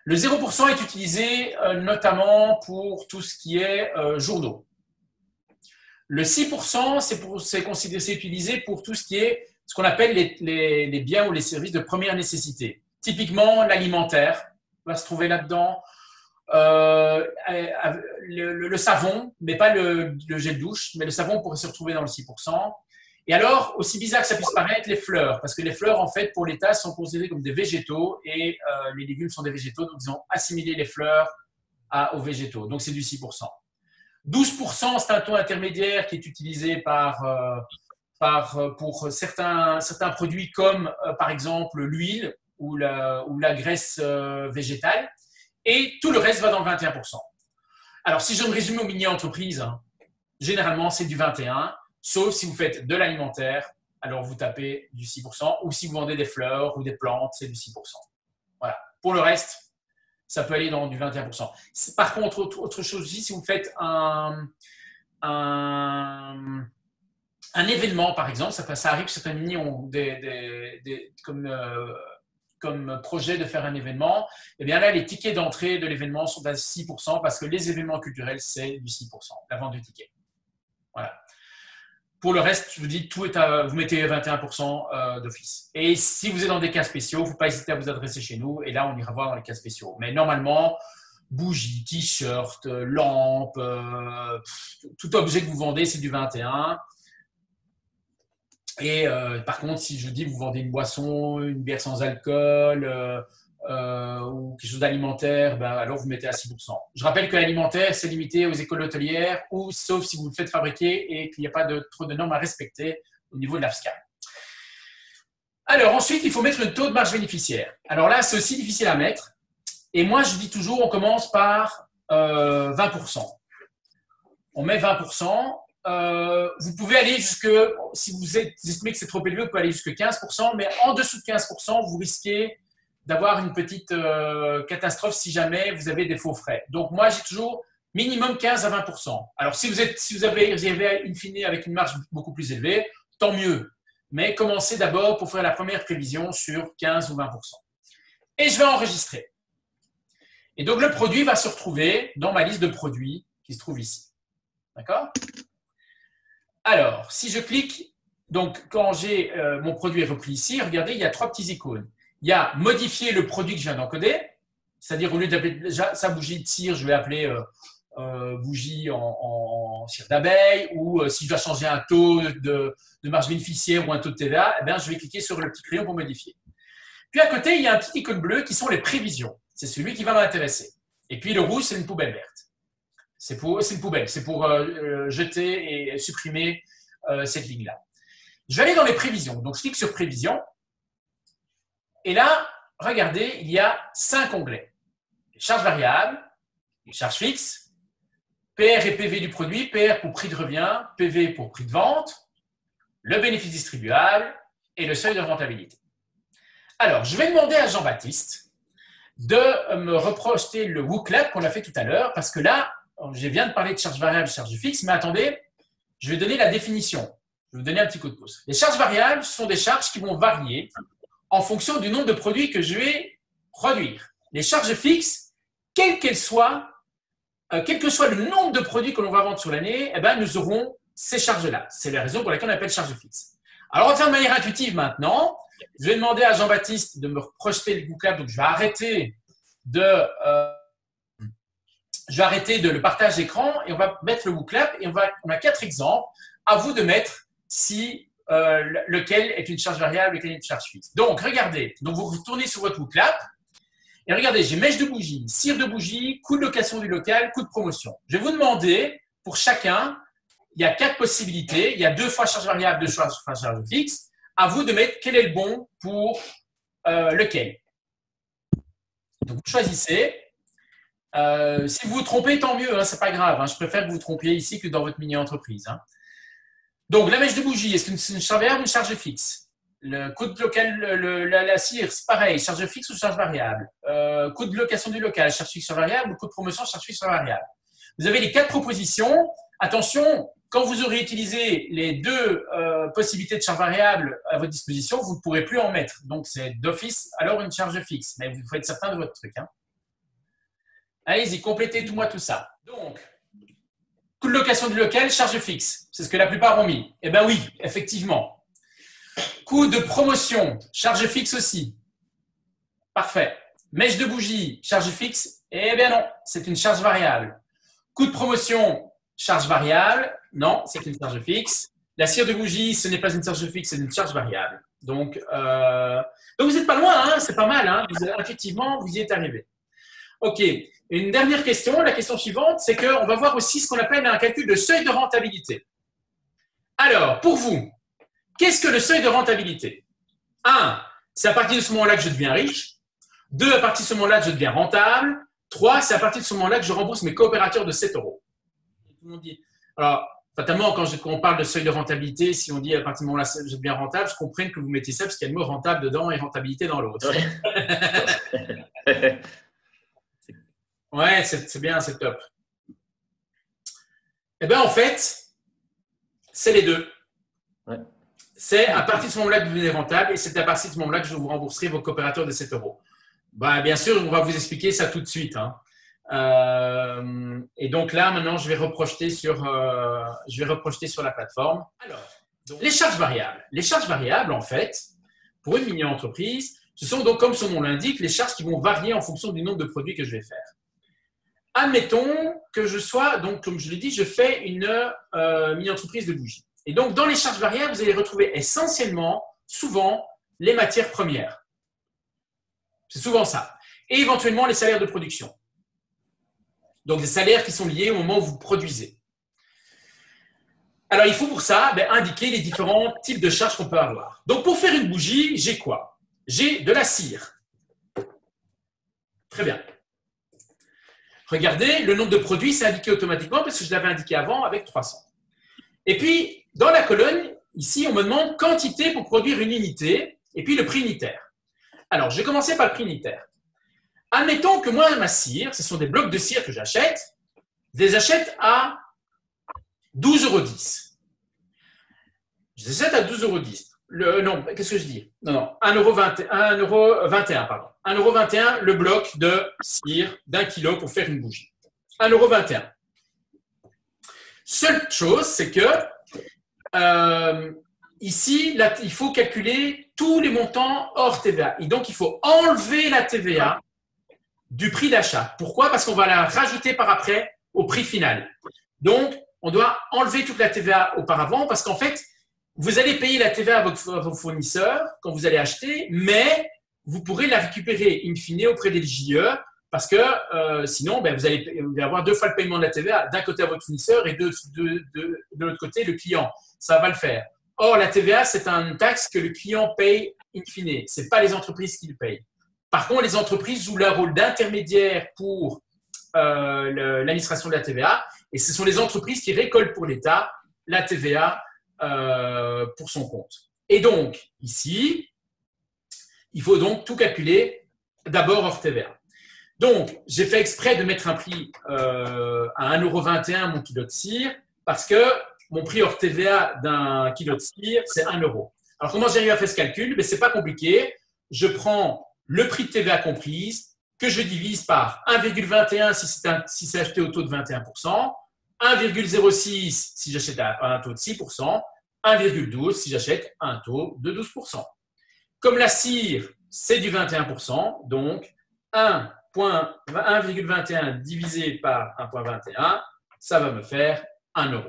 Le 0% est utilisé notamment pour tout ce qui est journaux. Le 6%, c'est utilisé pour tout ce qui est ce qu'on appelle les biens ou les services de première nécessité. Typiquement, l'alimentaire va se trouver là-dedans, le savon, mais pas le gel douche, mais le savon pourrait se retrouver dans le 6%. Et alors, aussi bizarre que ça puisse paraître, les fleurs, parce que les fleurs, en fait, pour l'État, sont considérées comme des végétaux et les légumes sont des végétaux, donc ils ont assimilé les fleurs aux végétaux. Donc, c'est du 6%. 12%, c'est un taux intermédiaire qui est utilisé pour certains produits comme, par exemple, l'huile ou la graisse végétale. Et tout le reste va dans le 21%. Alors, si je me résume aux mini-entreprises, généralement, c'est du 21%. Sauf si vous faites de l'alimentaire, alors vous tapez du 6%, ou si vous vendez des fleurs ou des plantes, c'est du 6%. Voilà. Pour le reste, ça peut aller dans du 21%. Par contre, autre chose aussi, si vous faites un événement, par exemple, ça arrive que certaines mini ont comme projet de faire un événement, et bien là, les tickets d'entrée de l'événement sont à 6% parce que les événements culturels, c'est du 6%, la vente de tickets. Voilà. Pour le reste, je vous dis, vous mettez 21% d'office. Et si vous êtes dans des cas spéciaux, il ne faut pas hésiter à vous adresser chez nous. Et là, on ira voir dans les cas spéciaux. Mais normalement, bougies, t-shirts, lampes, tout objet que vous vendez, c'est du 21%. Et par contre, si je dis que vous vendez une boisson, une bière sans alcool ou quelque chose d'alimentaire, alors vous mettez à 6%. Je rappelle que l'alimentaire, c'est limité aux écoles hôtelières ou sauf si vous le faites fabriquer et qu'il n'y a pas trop de normes à respecter au niveau de la fiscale. Alors ensuite, il faut mettre le taux de marge bénéficiaire. Alors là, c'est aussi difficile à mettre. Et moi, je dis toujours, on commence par 20%. On met 20%. Vous pouvez aller jusque, si vous estimez que c'est trop élevé, vous pouvez aller jusqu'à 15%, mais en dessous de 15%, vous risquez d'avoir une petite catastrophe si jamais vous avez des faux frais. Donc, moi, j'ai toujours minimum 15 à 20%. Alors, si vous avez in fine avec une marge beaucoup plus élevée, tant mieux. Mais commencez d'abord pour faire la première prévision sur 15 ou 20%. Et je vais enregistrer. Et donc, le produit va se retrouver dans ma liste de produits qui se trouve ici. D'accord? Alors, si je clique, donc quand j'ai mon produit est repris ici, regardez, il y a 3 petits icônes. Il y a modifier le produit que je viens d'encoder, c'est-à-dire au lieu d'appeler sa bougie de cire, je vais appeler bougie en cire d'abeille, ou si je dois changer un taux de marge bénéficiaire ou un taux de TVA, eh bien, je vais cliquer sur le petit crayon pour modifier. Puis à côté, il y a un petit icône bleu qui sont les prévisions. C'est celui qui va m'intéresser. Et puis le rouge, c'est une poubelle verte. C'est une poubelle, c'est pour jeter et supprimer cette ligne-là. Je vais aller dans les prévisions. Donc, je clique sur prévisions. Et là, regardez, il y a 5 onglets. Les charges variables, les charges fixes, PR et PV du produit, PR pour prix de revient, PV pour prix de vente, le bénéfice distribuable et le seuil de rentabilité. Alors, je vais demander à Jean-Baptiste de me reprojeter le WooClap qu'on a fait tout à l'heure, parce que là, je viens de parler de charges variables et charges fixes, mais attendez, je vais donner la définition. Je vais vous donner un petit coup de pouce. Les charges variables, ce sont des charges qui vont varier en fonction du nombre de produits que je vais produire. Les charges fixes, quel que soit le nombre de produits que l'on va vendre sur l'année, eh ben, nous aurons ces charges-là. C'est la raison pour laquelle on appelle charges fixes. Alors, on va faire de manière intuitive maintenant. Je vais demander à Jean-Baptiste de me projeter le WooClap. Donc, je vais arrêter de le partage d'écran et on va mettre le WooClap. Et on a 4 exemples. À vous de mettre si lequel est une charge variable, lequel est une charge fixe. Donc, regardez. Donc, vous retournez sur votre WooClap. Et regardez, j'ai mèche de bougie, cire de bougie, coût de location du local, coût de promotion. Je vais vous demander, pour chacun, il y a 4 possibilités. Il y a 2 fois charge variable, 2 fois charge fixe. À vous de mettre quel est le bon pour lequel. Donc, vous choisissez. Si vous vous trompez, tant mieux, hein, ce n'est pas grave. Hein, je préfère que vous vous trompiez ici que dans votre mini-entreprise. Hein. Donc, la mèche de bougie, est-ce que c'est une charge variable ou une charge fixe? Le coût de local, la cire, c'est pareil, charge fixe ou charge variable? Coût de location du local, charge fixe, charge variable, ou coût de promotion, charge fixe, charge variable. Vous avez les 4 propositions. Attention, quand vous aurez utilisé les 2 possibilités de charge variable à votre disposition, vous ne pourrez plus en mettre. Donc, c'est d'office alors une charge fixe. Mais vous faut être certain de votre truc. Hein. Allez-y, complétez-moi tout ça. Donc, coût de location du local, charge fixe. C'est ce que la plupart ont mis. Eh bien oui, effectivement. Coût de promotion, charge fixe aussi. Parfait. Mèche de bougie, charge fixe. Eh bien non, c'est une charge variable. Coût de promotion, charge variable. Non, c'est une charge fixe. La cire de bougie, ce n'est pas une charge fixe, c'est une charge variable. Donc vous n'êtes pas loin, hein, c'est pas mal. Hein, intuitivement, vous y êtes arrivé. OK. Une dernière question, la question suivante, c'est qu'on va voir aussi ce qu'on appelle un calcul de seuil de rentabilité. Alors, pour vous, qu'est-ce que le seuil de rentabilité? 1, c'est à partir de ce moment-là que je deviens riche. 2, à partir de ce moment-là que je deviens rentable. 3, c'est à partir de ce moment-là que je rembourse mes coopérateurs de 7 €. Tout le monde dit. Alors, fatalement, quand on parle de seuil de rentabilité, si on dit à partir de ce moment-là que je deviens rentable, je comprends que vous mettez ça parce qu'il y a le mot rentable dedans et rentabilité dans l'autre. Ouais, c'est bien, c'est top. Eh bien, en fait, c'est les deux. Ouais. C'est à partir de ce moment-là que vous devenez rentable et c'est à partir de ce moment-là que je vous rembourserai vos coopérateurs de 7 €. Ben, bien sûr, on va vous expliquer ça tout de suite. Hein. Et donc là, maintenant, je vais reprojeter sur la plateforme. Alors, donc, les charges variables. Les charges variables, en fait, pour une mini-entreprise, ce sont donc, comme son nom l'indique, les charges qui vont varier en fonction du nombre de produits que je vais faire. Admettons que je sois, donc, comme je l'ai dit, je fais une mini-entreprise de bougies. Et donc, dans les charges variables, vous allez retrouver essentiellement, souvent, les matières premières. C'est souvent ça. Et éventuellement, les salaires de production. Donc, des salaires qui sont liés au moment où vous produisez. Alors, il faut pour ça indiquer les différents types de charges qu'on peut avoir. Donc, pour faire une bougie, j'ai quoi? J'ai de la cire. Très bien. Regardez, le nombre de produits, c'est indiqué automatiquement parce que je l'avais indiqué avant avec 300. Et puis, dans la colonne, ici, on me demande quantité pour produire une unité et puis le prix unitaire. Alors, je vais commencer par le prix unitaire. Admettons que moi, ma cire, ce sont des blocs de cire que j'achète. Je les achète à 12,10 €. Je les achète à 12,10 €. Non, qu'est-ce que je dis? Non, 1,21 €, pardon. 1,21 € le bloc de cire d'1 kg pour faire une bougie. 1,21 €. Seule chose, c'est que ici, là, il faut calculer tous les montants hors TVA. Et donc, il faut enlever la TVA du prix d'achat. Pourquoi? Parce qu'on va la rajouter par après au prix final. Donc, on doit enlever toute la TVA auparavant parce qu'en fait, vous allez payer la TVA à vos fournisseurs quand vous allez acheter, mais vous pourrez la récupérer in fine auprès des JE parce que sinon, ben, vous allez avoir 2 fois le paiement de la TVA d'un côté à votre fournisseur et de l'autre côté le client. Ça va le faire. Or, la TVA, c'est une taxe que le client paye in fine. Ce n'est pas les entreprises qui le payent. Par contre, les entreprises jouent leur rôle d'intermédiaire pour l'administration de la TVA et ce sont les entreprises qui récoltent pour l'État la TVA pour son compte. Et donc, ici, il faut donc tout calculer d'abord hors TVA. Donc, j'ai fait exprès de mettre un prix à 1,21 € mon kilo de cire parce que mon prix hors TVA d'un kilo de cire, c'est 1 €. Alors, comment j'ai arrivé à faire ce calcul? Ce n'est pas compliqué. Je prends le prix de TVA comprise que je divise par 1,21 si c'est acheté au taux de 21%, 1,06 si j'achète à un taux de 6%, 1,12 si j'achète à un taux de 12%. Comme la cire, c'est du 21%, donc 1,21 divisé par 1,21, ça va me faire 1 €.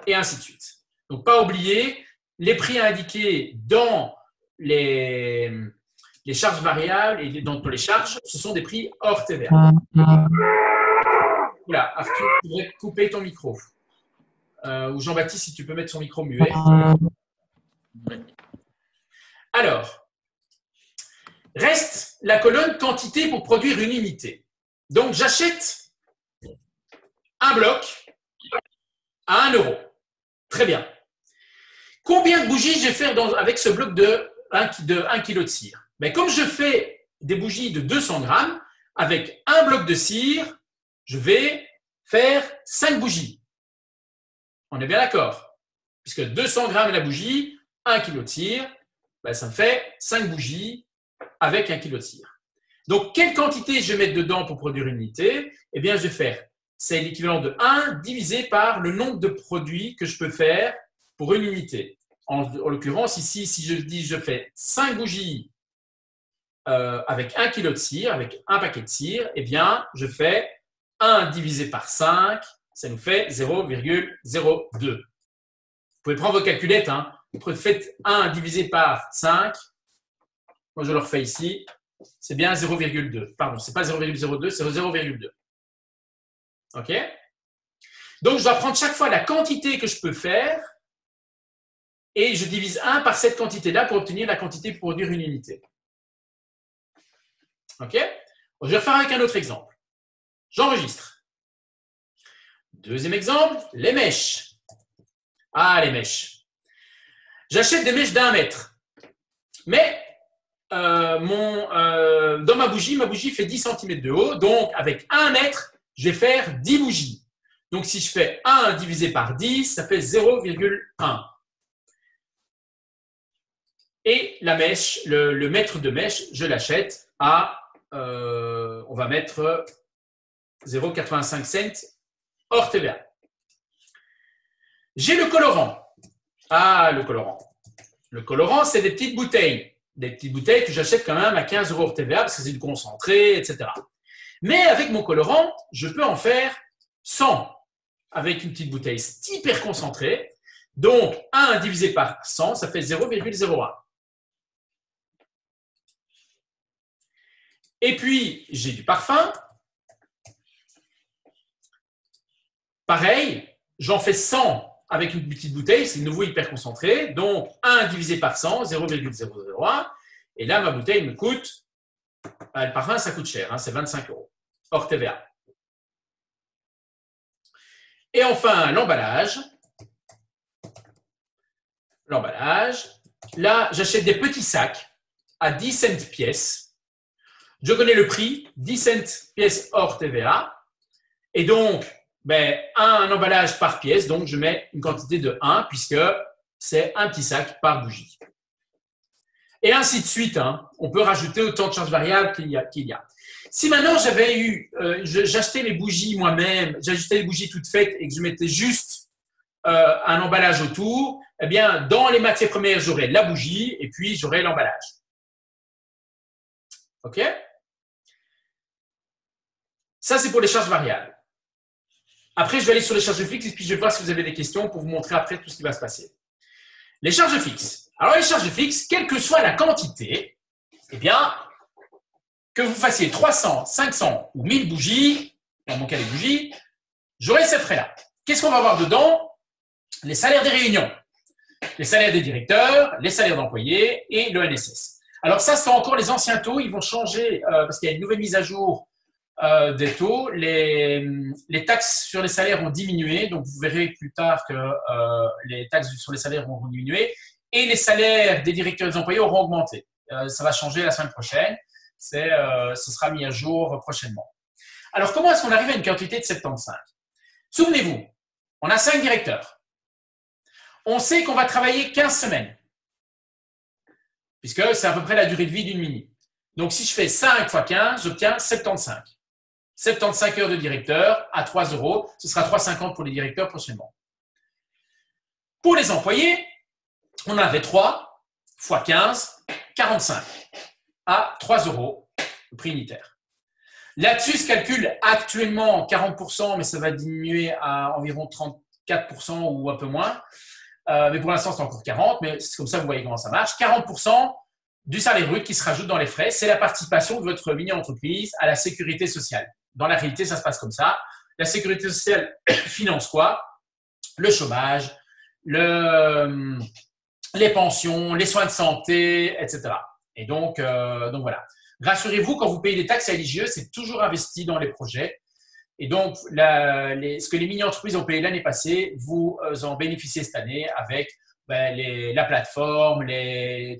Et ainsi de suite. Donc, pas oublier, les prix indiqués dans les charges variables et dans les charges, ce sont des prix hors TVA. Voilà, Arthur, tu pourrais couper ton micro. Ou Jean-Baptiste, si tu peux mettre son micro muet. Alors, reste la colonne quantité pour produire une unité. Donc, j'achète un bloc à 1 €. Très bien. Combien de bougies je vais faire avec ce bloc de 1 kg de cire? Mais comme je fais des bougies de 200 grammes, avec un bloc de cire, je vais faire 5 bougies. On est bien d'accord? Puisque 200 grammes la bougie, 1 kg de cire, ben ça me fait 5 bougies avec 1 kg de cire. Donc, quelle quantité je vais mettre dedans pour produire une unité? Eh bien, je vais faire, c'est l'équivalent de 1 divisé par le nombre de produits que je peux faire pour une unité. En l'occurrence, ici, si je dis je fais 5 bougies avec 1 kg de cire, avec un paquet de cire, eh bien, je fais 1 divisé par 5, ça nous fait 0,02. Vous pouvez prendre vos calculettes. Hein. Vous faites 1 divisé par 5. Moi, je le refais ici. C'est bien 0,2. Pardon, ce n'est pas 0,02, c'est 0,2. OK? Donc, je dois prendre chaque fois la quantité que je peux faire et je divise 1 par cette quantité-là pour obtenir la quantité pour produire une unité. OK? Je vais refaire avec un autre exemple. J'enregistre. Deuxième exemple, les mèches. Ah, les mèches. J'achète des mèches d'1 mètre. Mais dans ma bougie fait 10 cm de haut. Donc, avec 1 mètre, je vais faire 10 bougies. Donc, si je fais 1 divisé par 10, ça fait 0,1. Et la mèche, le mètre de mèche, je l'achète à, on va mettre 0,85 cents hors TVA. J'ai le colorant. Ah, le colorant. Le colorant, c'est des petites bouteilles. Des petites bouteilles que j'achète quand même à 15 € hors TVA parce que c'est du concentré, etc. Mais avec mon colorant, je peux en faire 100 avec une petite bouteille. C'est hyper concentré. Donc, 1 divisé par 100, ça fait 0,01. Et puis, j'ai du parfum. Pareil, j'en fais 100 avec une petite bouteille, c'est de nouveau hyper concentré. Donc, 1 divisé par 100, 0,001. Et là, ma bouteille me coûte, le parfum, ça coûte cher, hein, c'est 25 €, hors TVA. Et enfin, l'emballage. L'emballage. Là, j'achète des petits sacs à 10 cents pièce. Je connais le prix, 10 cents pièce hors TVA. Et donc, un emballage par pièce, donc je mets une quantité de 1 puisque c'est un petit sac par bougie. Et ainsi de suite, hein. On peut rajouter autant de charges variables qu'il y a. Si maintenant j'achetais mes bougies moi-même, j'achetais les bougies toutes faites et que je mettais juste un emballage autour, eh bien, dans les matières premières, j'aurais la bougie et puis j'aurais l'emballage. OK? Ça, c'est pour les charges variables. Après, je vais aller sur les charges fixes et puis je vais voir si vous avez des questions pour vous montrer après tout ce qui va se passer. Les charges fixes. Alors, les charges fixes, quelle que soit la quantité, eh bien, que vous fassiez 300, 500 ou 1000 bougies, dans mon cas les bougies, j'aurai ces frais-là. Qu'est-ce qu'on va avoir dedans? Les salaires des réunions, les salaires des directeurs, les salaires d'employés et le NSS. Alors ça, c'est encore les anciens taux. Ils vont changer parce qu'il y a une nouvelle mise à jour des taux. Les taxes sur les salaires ont diminué. Donc, vous verrez plus tard que les taxes sur les salaires vont diminuer. Et les salaires des directeurs et des employés auront augmenté. Ça va changer la semaine prochaine. Ce sera mis à jour prochainement. Alors, comment est-ce qu'on arrive à une quantité de 75? Souvenez-vous, on a 5 directeurs. On sait qu'on va travailler 15 semaines, puisque c'est à peu près la durée de vie d'une mini. Donc, si je fais 5 x 15, j'obtiens 75. 75 heures de directeur à 3 €. Ce sera 3,50 pour les directeurs prochainement. Pour les employés, on avait 3 x 15, 45 à 3 € le prix unitaire. Là-dessus se calcule actuellement 40%, mais ça va diminuer à environ 34% ou un peu moins. Mais pour l'instant, c'est encore 40%, mais c'est comme ça, vous voyez comment ça marche. 40% du salaire brut qui se rajoute dans les frais, c'est la participation de votre mini-entreprise à la sécurité sociale. Dans la réalité, ça se passe comme ça. La sécurité sociale finance quoi? Le chômage, les pensions, les soins de santé, etc. Et donc voilà. Rassurez-vous, quand vous payez des taxes à l'IGE, c'est toujours investi dans les projets. Et donc, ce que les mini-entreprises ont payé l'année passée, vous en bénéficiez cette année avec la plateforme,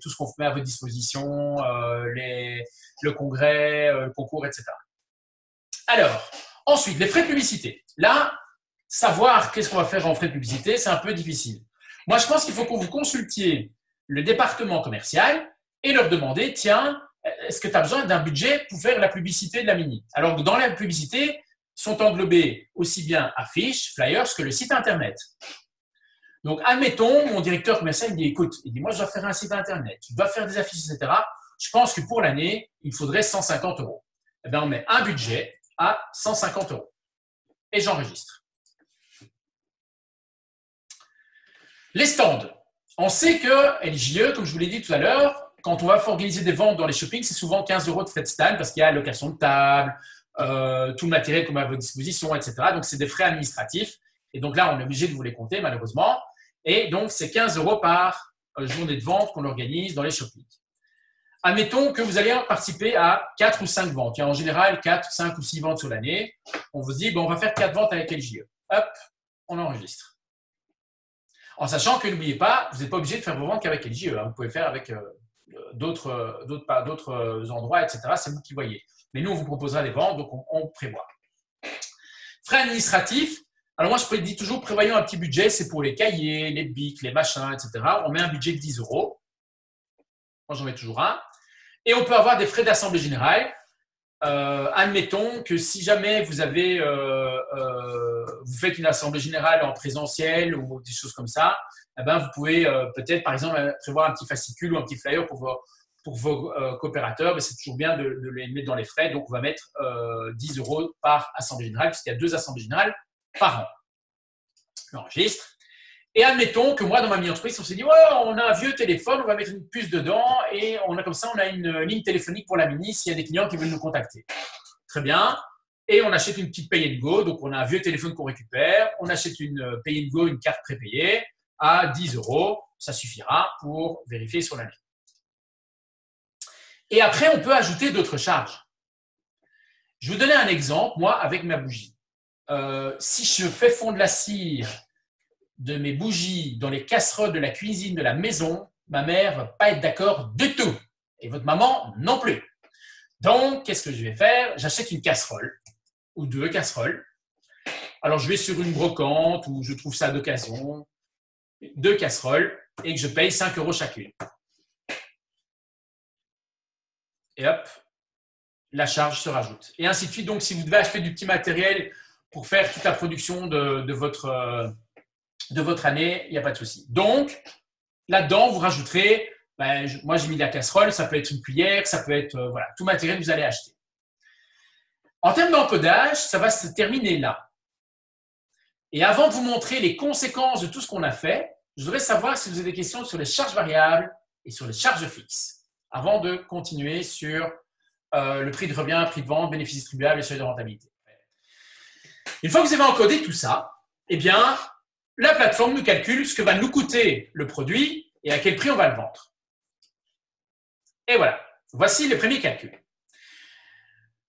tout ce qu'on met à votre disposition, le congrès, le concours, etc. Alors, ensuite, les frais de publicité. Là, savoir qu'est-ce qu'on va faire en frais de publicité, c'est un peu difficile. Moi, je pense qu'il faut que vous consultiez le département commercial et leur demander, tiens, est-ce que tu as besoin d'un budget pour faire la publicité de la mini? Alors, dans la publicité, sont englobés aussi bien affiches, flyers que le site Internet. Donc, admettons, mon directeur commercial me dit, écoute, moi, je dois faire un site Internet, je dois faire des affiches, etc. Je pense que pour l'année, il faudrait 150 €. Eh bien, on met un budget à 150 € et j'enregistre. Les stands. On sait que LJE, comme je vous l'ai dit tout à l'heure, quand on va organiser des ventes dans les shoppings, c'est souvent 15 € de frais de stand parce qu'il y a location de table, tout le matériel qu'on a à votre disposition, etc. Donc, c'est des frais administratifs. Et donc là, on est obligé de vous les compter, malheureusement. Et donc, c'est 15 € par journée de vente qu'on organise dans les shoppings. Admettons que vous allez participer à 4 ou 5 ventes. Il y a en général 4, 5 ou 6 ventes sur l'année. On vous dit, bon, on va faire 4 ventes avec LJE. Hop, on enregistre. En sachant que, n'oubliez pas, vous n'êtes pas obligé de faire vos ventes qu'avec LJE. Vous pouvez faire avec d'autres endroits, etc. C'est vous qui voyez. Mais nous, on vous proposera des ventes, donc on prévoit. Frais administratifs. Alors moi, je dis toujours, prévoyons un petit budget. C'est pour les cahiers, les bics, les machins, etc. On met un budget de 10 €. Moi, j'en mets toujours un. Et on peut avoir des frais d'assemblée générale. Admettons que si jamais vous faites une assemblée générale en présentiel ou des choses comme ça, eh ben, vous pouvez peut-être, par exemple, prévoir un petit fascicule ou un petit flyer pour vos coopérateurs. Mais c'est toujours bien de les mettre dans les frais. Donc, on va mettre 10 € par assemblée générale, puisqu'il y a 2 assemblées générales par an. J'enregistre. Et admettons que moi, dans ma mini-entreprise, on s'est dit, ouais, on a un vieux téléphone, on va mettre une puce dedans et comme ça, on a une ligne téléphonique pour la mini s'il y a des clients qui veulent nous contacter. Très bien. Et on achète une petite Pay & Go. Donc, on a un vieux téléphone qu'on récupère. On achète une Pay & Go, une carte prépayée à 10 €. Ça suffira pour vérifier sur l'année. Et après, on peut ajouter d'autres charges. Je vais vous donner un exemple, moi, avec ma bougie. Si je fais fondre la cire de mes bougies dans les casseroles de la cuisine de la maison, ma mère ne va pas être d'accord du tout. Et votre maman non plus. Donc, qu'est-ce que je vais faire? J'achète une casserole ou 2 casseroles. Alors, je vais sur une brocante où je trouve ça d'occasion. 2 casseroles. et que je paye 5 € chacune. Et hop, la charge se rajoute. Et ainsi de suite. Donc, si vous devez acheter du petit matériel pour faire toute la production de votre année, il n'y a pas de souci. Donc, là-dedans, vous rajouterez, moi j'ai mis de la casserole, ça peut être une cuillère, ça peut être voilà, tout matériel que vous allez acheter. En termes d'encodage, ça va se terminer là. Et avant de vous montrer les conséquences de tout ce qu'on a fait, je voudrais savoir si vous avez des questions sur les charges variables et sur les charges fixes, avant de continuer sur le prix de revient, prix de vente, bénéfices distribuables et seuil de rentabilité. Une fois que vous avez encodé tout ça, eh bien, la plateforme nous calcule ce que va nous coûter le produit et à quel prix on va le vendre. Et voilà, voici les premiers calculs.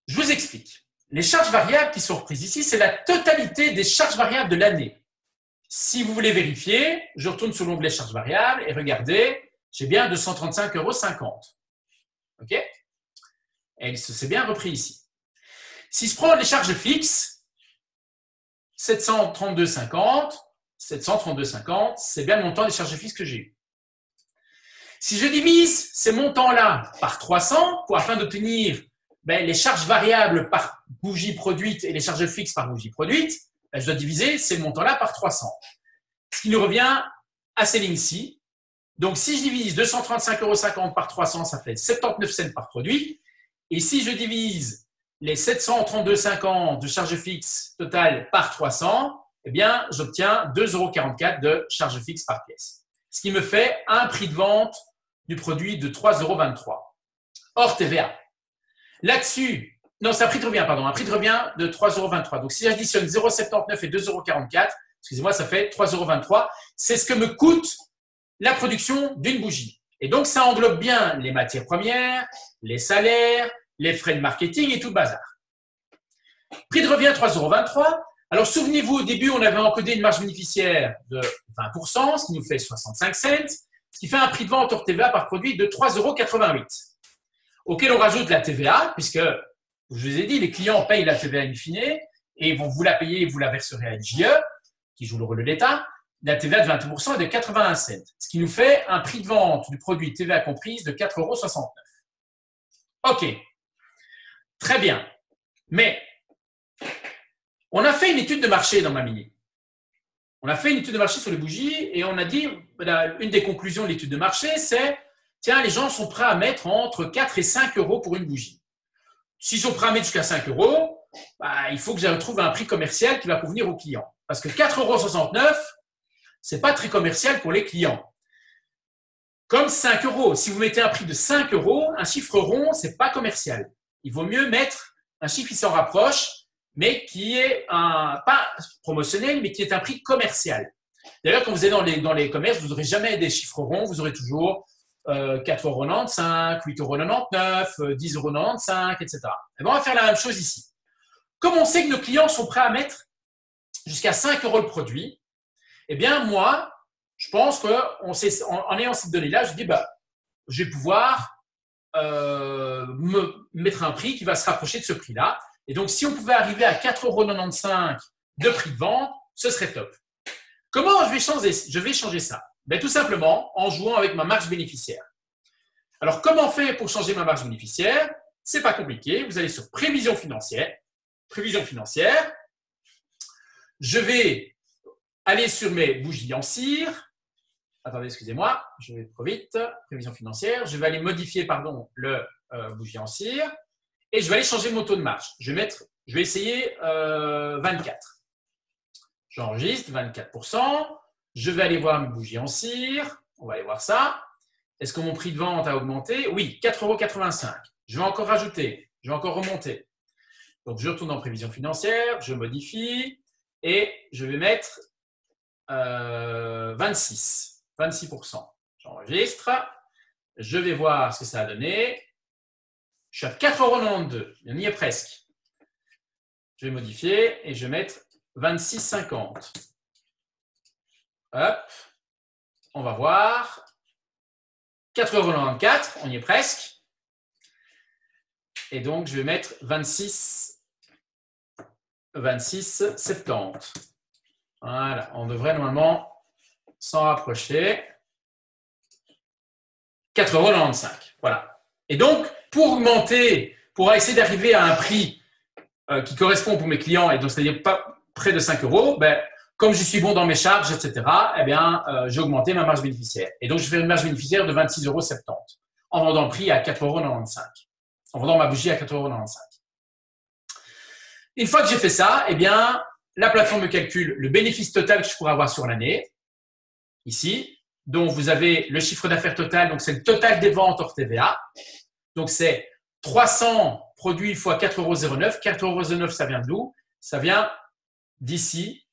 Je vous explique. Les charges variables qui sont reprises ici, c'est la totalité des charges variables de l'année. Si vous voulez vérifier, je retourne sur l'onglet charges variables et regardez, j'ai bien 235,50 €. OK? Et c'est bien repris ici. Si je prends les charges fixes, 732,50 €, c'est bien le montant des charges fixes que j'ai eu. Si je divise ces montants-là par 300 afin d'obtenir les charges variables par bougie produite et les charges fixes par bougie produite, je dois diviser ces montants-là par 300. Ce qui nous revient à ces lignes-ci. Donc, si je divise 235,50 € par 300, ça fait 79 cents par produit. Et si je divise les 732,50 € de charges fixes totales par 300, eh bien, j'obtiens 2,44 € de charges fixes par pièce. Ce qui me fait un prix de vente du produit de 3,23 €, hors TVA. Là-dessus, non, c'est un prix de revient, pardon, un prix de revient de 3,23 €. Donc, si j'additionne 0,79 € et 2,44 €, excusez-moi, ça fait 3,23 €. C'est ce que me coûte la production d'une bougie. Et donc, ça englobe bien les matières premières, les salaires, les frais de marketing et tout le bazar. Prix de revient 3,23 €. Alors, souvenez-vous, au début, on avait encodé une marge bénéficiaire de 20%, ce qui nous fait 65 cents, ce qui fait un prix de vente hors TVA par produit de 3,88 €. Auquel on rajoute la TVA, puisque, je vous ai dit, les clients payent la TVA in fine et vont vous la payer et vous la verserez à NJE, qui joue le rôle de l'État. La TVA de 20% est de 81 cents, ce qui nous fait un prix de vente du produit TVA comprise de 4,69 €. OK. Très bien. Mais, on a fait une étude de marché dans Mamini. On a fait une étude de marché sur les bougies et on a dit, une des conclusions de l'étude de marché, c'est tiens, les gens sont prêts à mettre entre 4 et 5 € pour une bougie. S'ils sont prêts à mettre jusqu'à 5 €, il faut que je trouve un prix commercial qui va convenir aux clients. Parce que 4,69 €, ce n'est pas très commercial pour les clients. Comme 5 €. Si vous mettez un prix de 5 €, un chiffre rond, ce n'est pas commercial. Il vaut mieux mettre un chiffre qui s'en rapproche, mais qui est pas promotionnel, mais qui est un prix commercial. D'ailleurs, quand vous êtes dans les commerces, vous n'aurez jamais des chiffres ronds, vous aurez toujours 4,95 €, 8,99 €, 10,95 €, etc. Et on va faire la même chose ici. Comme on sait que nos clients sont prêts à mettre jusqu'à 5 € le produit, eh bien, moi, je pense qu'en ayant cette donnée-là, je dis, je vais pouvoir me mettre un prix qui va se rapprocher de ce prix-là. Et donc, si on pouvait arriver à 4,95 € de prix de vente, ce serait top. Comment je vais changer ça? Tout simplement en jouant avec ma marge bénéficiaire. Alors, comment faire pour changer ma marge bénéficiaire? Ce n'est pas compliqué. Vous allez sur prévision financière. Prévision financière. Je vais aller sur mes bougies en cire. Attendez, excusez-moi, je vais trop vite. Prévision financière. Je vais aller modifier le bougie en cire et je vais aller changer mon taux de marge. Je vais essayer 24. J'enregistre 24%. Je vais aller voir mes bougies en cire. On va aller voir ça. Est-ce que mon prix de vente a augmenté? Oui, 4,85 €. Je vais encore rajouter. Je vais encore remonter. Donc, je retourne en prévision financière. Je modifie et je vais mettre 26%. J'enregistre. Je vais voir ce que ça a donné. Je suis à 4,92 €. On y est presque. Je vais modifier et je vais mettre 26,50 €. Hop, on va voir. 4,94 €, on y est presque. Et donc, je vais mettre 26,70 €. Voilà, on devrait normalement s'en rapprocher. 4,95 €. Voilà. Et donc, pour augmenter, pour essayer d'arriver à un prix qui correspond pour mes clients, et donc c'est-à-dire pas près de 5 €, ben, comme je suis bon dans mes charges, etc., eh bien, j'ai augmenté ma marge bénéficiaire. Et donc, je fais une marge bénéficiaire de 26,70 € en vendant le prix à 4,95 €, en vendant ma bougie à 4,95 €. Une fois que j'ai fait ça, eh bien, la plateforme me calcule le bénéfice total que je pourrais avoir sur l'année, ici. Donc, vous avez le chiffre d'affaires total, donc c'est le total des ventes hors TVA. Donc, c'est 300 produits fois 4,09 €. 4,09 €, ça vient d'où? Ça vient d'ici,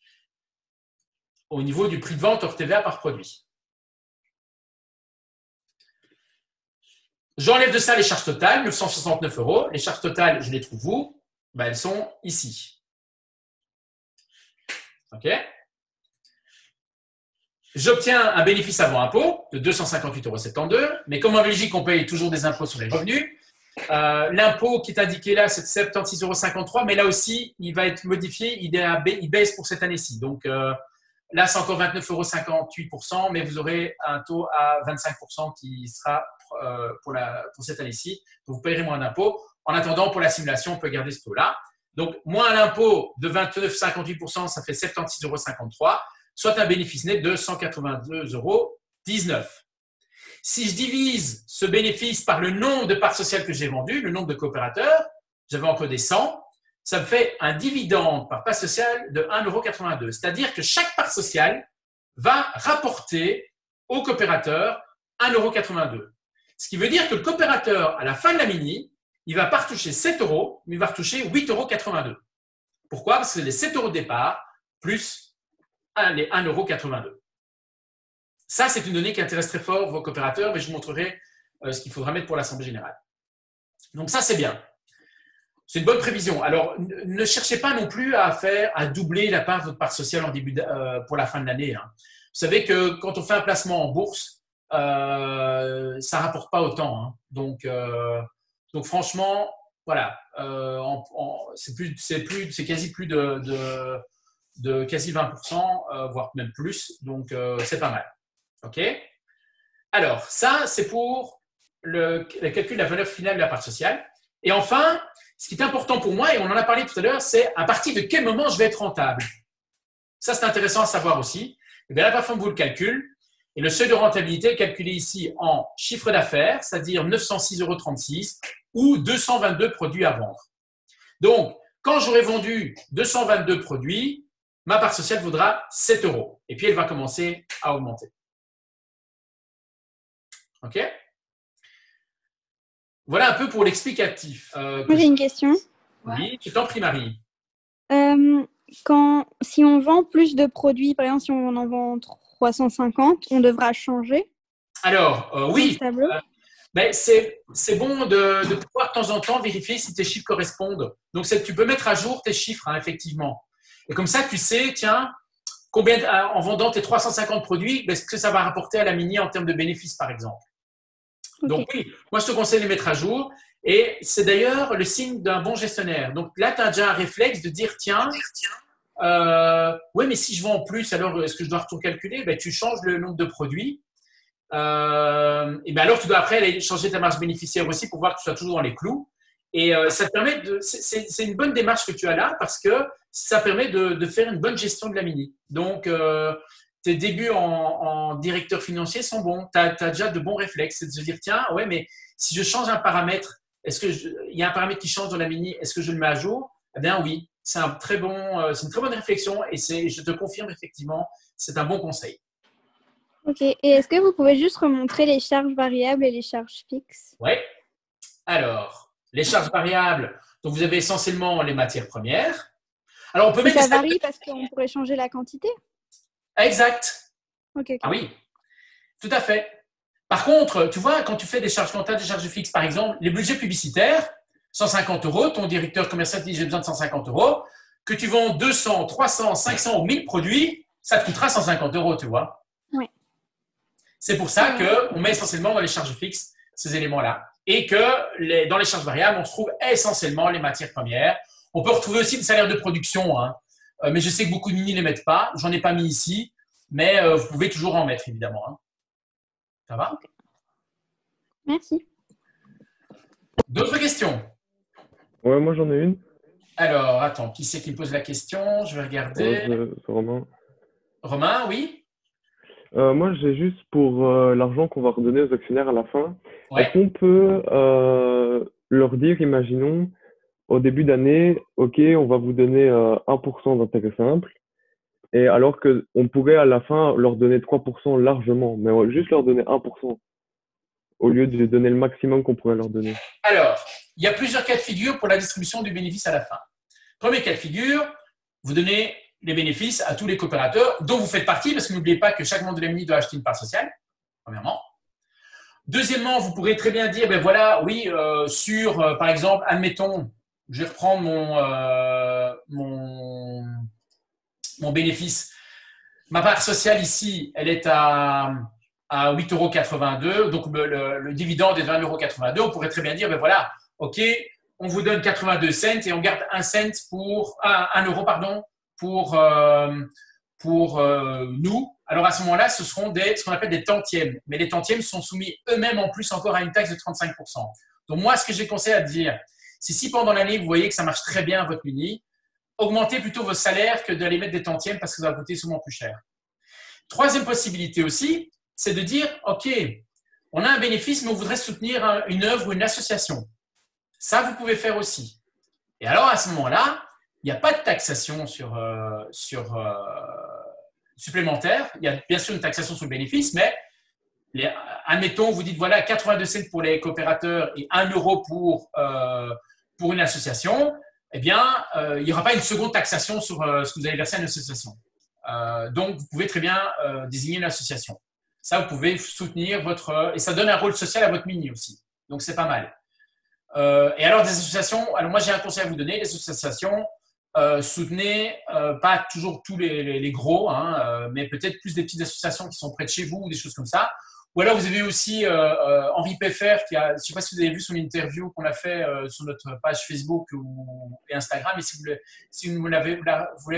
au niveau du prix de vente hors TVA par produit. J'enlève de ça les charges totales, 969 €. Les charges totales, je les trouve où? Ben, elles sont ici. OK? J'obtiens un bénéfice avant impôt de 258,72 €. Mais comme en Belgique, on paye toujours des impôts sur les revenus, l'impôt qui est indiqué là, c'est 76,53 €. Mais là aussi, il va être modifié. Il baisse pour cette année-ci. Donc, là, c'est encore 29,58 €, mais vous aurez un taux à 25% qui sera pour cette année-ci. Donc, vous payerez moins d'impôts. En attendant, pour la simulation, on peut garder ce taux-là. Donc, moins l'impôt de 29,58%, ça fait 76,53 €, soit un bénéfice net de 182,19 €. Si je divise ce bénéfice par le nombre de parts sociales que j'ai vendues, le nombre de coopérateurs, j'avais encodé 100, ça me fait un dividende par part sociale de 1,82 €. C'est-à-dire que chaque part sociale va rapporter au coopérateur 1,82 €. Ce qui veut dire que le coopérateur, à la fin de la mini, il ne va pas retoucher 7 €, mais il va retoucher 8,82 €. Pourquoi? Parce que c'est les 7 € de départ plus les 1,82 €. Ça, c'est une donnée qui intéresse très fort vos coopérateurs, mais je vous montrerai ce qu'il faudra mettre pour l'Assemblée générale. Donc ça, c'est bien. C'est une bonne prévision. Alors, ne cherchez pas non plus à doubler la part de votre part sociale pour la fin de l'année. Vous savez que quand on fait un placement en bourse, ça ne rapporte pas autant. Donc, franchement, voilà, c'est quasi plus de quasi 20%, voire même plus. Donc, c'est pas mal. OK? Alors, ça, c'est pour le calcul de la valeur finale de la part sociale. Et enfin, ce qui est important pour moi, et on en a parlé tout à l'heure, c'est à partir de quel moment je vais être rentable. Ça, c'est intéressant à savoir aussi. Et bien, la plateforme vous le calcule. Et le seuil de rentabilité est calculé ici en chiffre d'affaires, c'est-à-dire 906,36 € ou 222 produits à vendre. Donc, quand j'aurai vendu 222 produits, ma part sociale vaudra 7 €. Et puis, elle va commencer à augmenter. OK? Voilà un peu pour l'explicatif. Moi, j'ai une question. Oui, je t'en prie, Marie. Si on vend plus de produits, par exemple, si on en vend 350, on devra changer? Alors, oui. Mais c'est bon de pouvoir de temps en temps vérifier si tes chiffres correspondent. Donc, tu peux mettre à jour tes chiffres, effectivement. Et comme ça, tu sais, tiens, combien en vendant tes 350 produits, est-ce que ça va rapporter à la mini en termes de bénéfices, par exemple. Okay. Donc, oui, moi, je te conseille de les mettre à jour. Et c'est d'ailleurs le signe d'un bon gestionnaire. Donc, là, tu as déjà un réflexe de dire, tiens, oui, mais si je vends plus, alors est-ce que je dois tout calculer? Tu changes le nombre de produits. Et alors, tu dois après aller changer ta marge bénéficiaire aussi pour voir que tu sois toujours dans les clous. Et ça te permet c'est une bonne démarche que tu as là parce que ça permet de faire une bonne gestion de la mini. Donc, tes débuts en directeur financier sont bons. Tu as déjà de bons réflexes. C'est de se dire, tiens, ouais, mais si je change un paramètre, il y a un paramètre qui change dans la mini, est-ce que je le mets à jour? Eh bien, oui, c'est une très bonne réflexion et je te confirme effectivement, c'est un bon conseil. Ok. Et est-ce que vous pouvez juste remontrer les charges variables et les charges fixes? Oui. Alors, les charges variables, donc vous avez essentiellement les matières premières. Alors, on peut mettre ça varie parce qu'on pourrait changer la quantité? Exact. Okay. Ah oui, tout à fait. Par contre, tu vois, quand tu fais des charges comptables, des charges fixes, par exemple, les budgets publicitaires, 150 €, ton directeur commercial dit j'ai besoin de 150 €, que tu vends 200, 300, 500 ou 1000 produits, ça te coûtera 150 €, tu vois. Oui. C'est pour ça qu'on met essentiellement dans les charges fixes ces éléments-là. Et que dans les charges variables, on se trouve essentiellement les matières premières. On peut retrouver aussi le salaire de production, mais je sais que beaucoup de mini ne les mettent pas. J'en ai pas mis ici, mais vous pouvez toujours en mettre, évidemment. Ça va? Merci. D'autres questions? Ouais, moi j'en ai une. Alors, attends, qui c'est qui me pose la question? Je vais regarder. C'est Romain. Romain, oui? Moi j'ai juste pour l'argent qu'on va redonner aux actionnaires à la fin. Ouais. Est-ce qu'on peut leur dire, imaginons, au début d'année, OK, on va vous donner 1% d'intérêt simple, et alors qu'on pourrait à la fin leur donner 3% largement, mais on va juste leur donner 1%, au lieu de donner le maximum qu'on pourrait leur donner. Alors, il y a plusieurs cas de figure pour la distribution du bénéfice à la fin. Premier cas de figure, vous donnez les bénéfices à tous les coopérateurs dont vous faites partie, parce que n'oubliez pas que chaque membre de la MINI doit acheter une part sociale, premièrement. Deuxièmement, vous pourrez très bien dire, ben voilà, oui, par exemple, admettons, je vais reprendre mon bénéfice. Ma part sociale ici, elle est à 8,82 €, donc le dividende est de 1,82 €. On pourrait très bien dire, ben voilà, OK, on vous donne 82 cents et on garde 1 euro pour nous. Alors à ce moment-là, ce seront ce qu'on appelle des tantièmes. Mais les tantièmes sont soumis eux-mêmes en plus encore à une taxe de 35%. Donc moi, ce que j'ai conseillé à dire, c'est si pendant l'année, vous voyez que ça marche très bien à votre mini, augmentez plutôt vos salaires que d'aller mettre des tantièmes parce que ça va coûter souvent plus cher. Troisième possibilité aussi, c'est de dire, OK, on a un bénéfice, mais on voudrait soutenir une œuvre ou une association. Ça, vous pouvez faire aussi. Et alors, à ce moment-là, il n'y a pas de taxation supplémentaire. Il y a bien sûr une taxation sur le bénéfice, mais admettons, vous dites, voilà, 82 cents pour les coopérateurs et 1 € pour une association, eh bien, il n'y aura pas une seconde taxation sur ce que vous avez versé à une association. Donc, vous pouvez très bien désigner une association. Ça, vous pouvez soutenir et ça donne un rôle social à votre mini aussi. Donc, c'est pas mal. Et alors, des associations, alors moi, j'ai un conseil à vous donner. Les associations, soutenez pas toujours tous les gros, mais peut-être plus des petites associations qui sont près de chez vous ou des choses comme ça. Ou alors, vous avez aussi Henri Peffer, je ne sais pas si vous avez vu son interview qu'on a fait sur notre page Facebook et Instagram, et si vous ne l'avez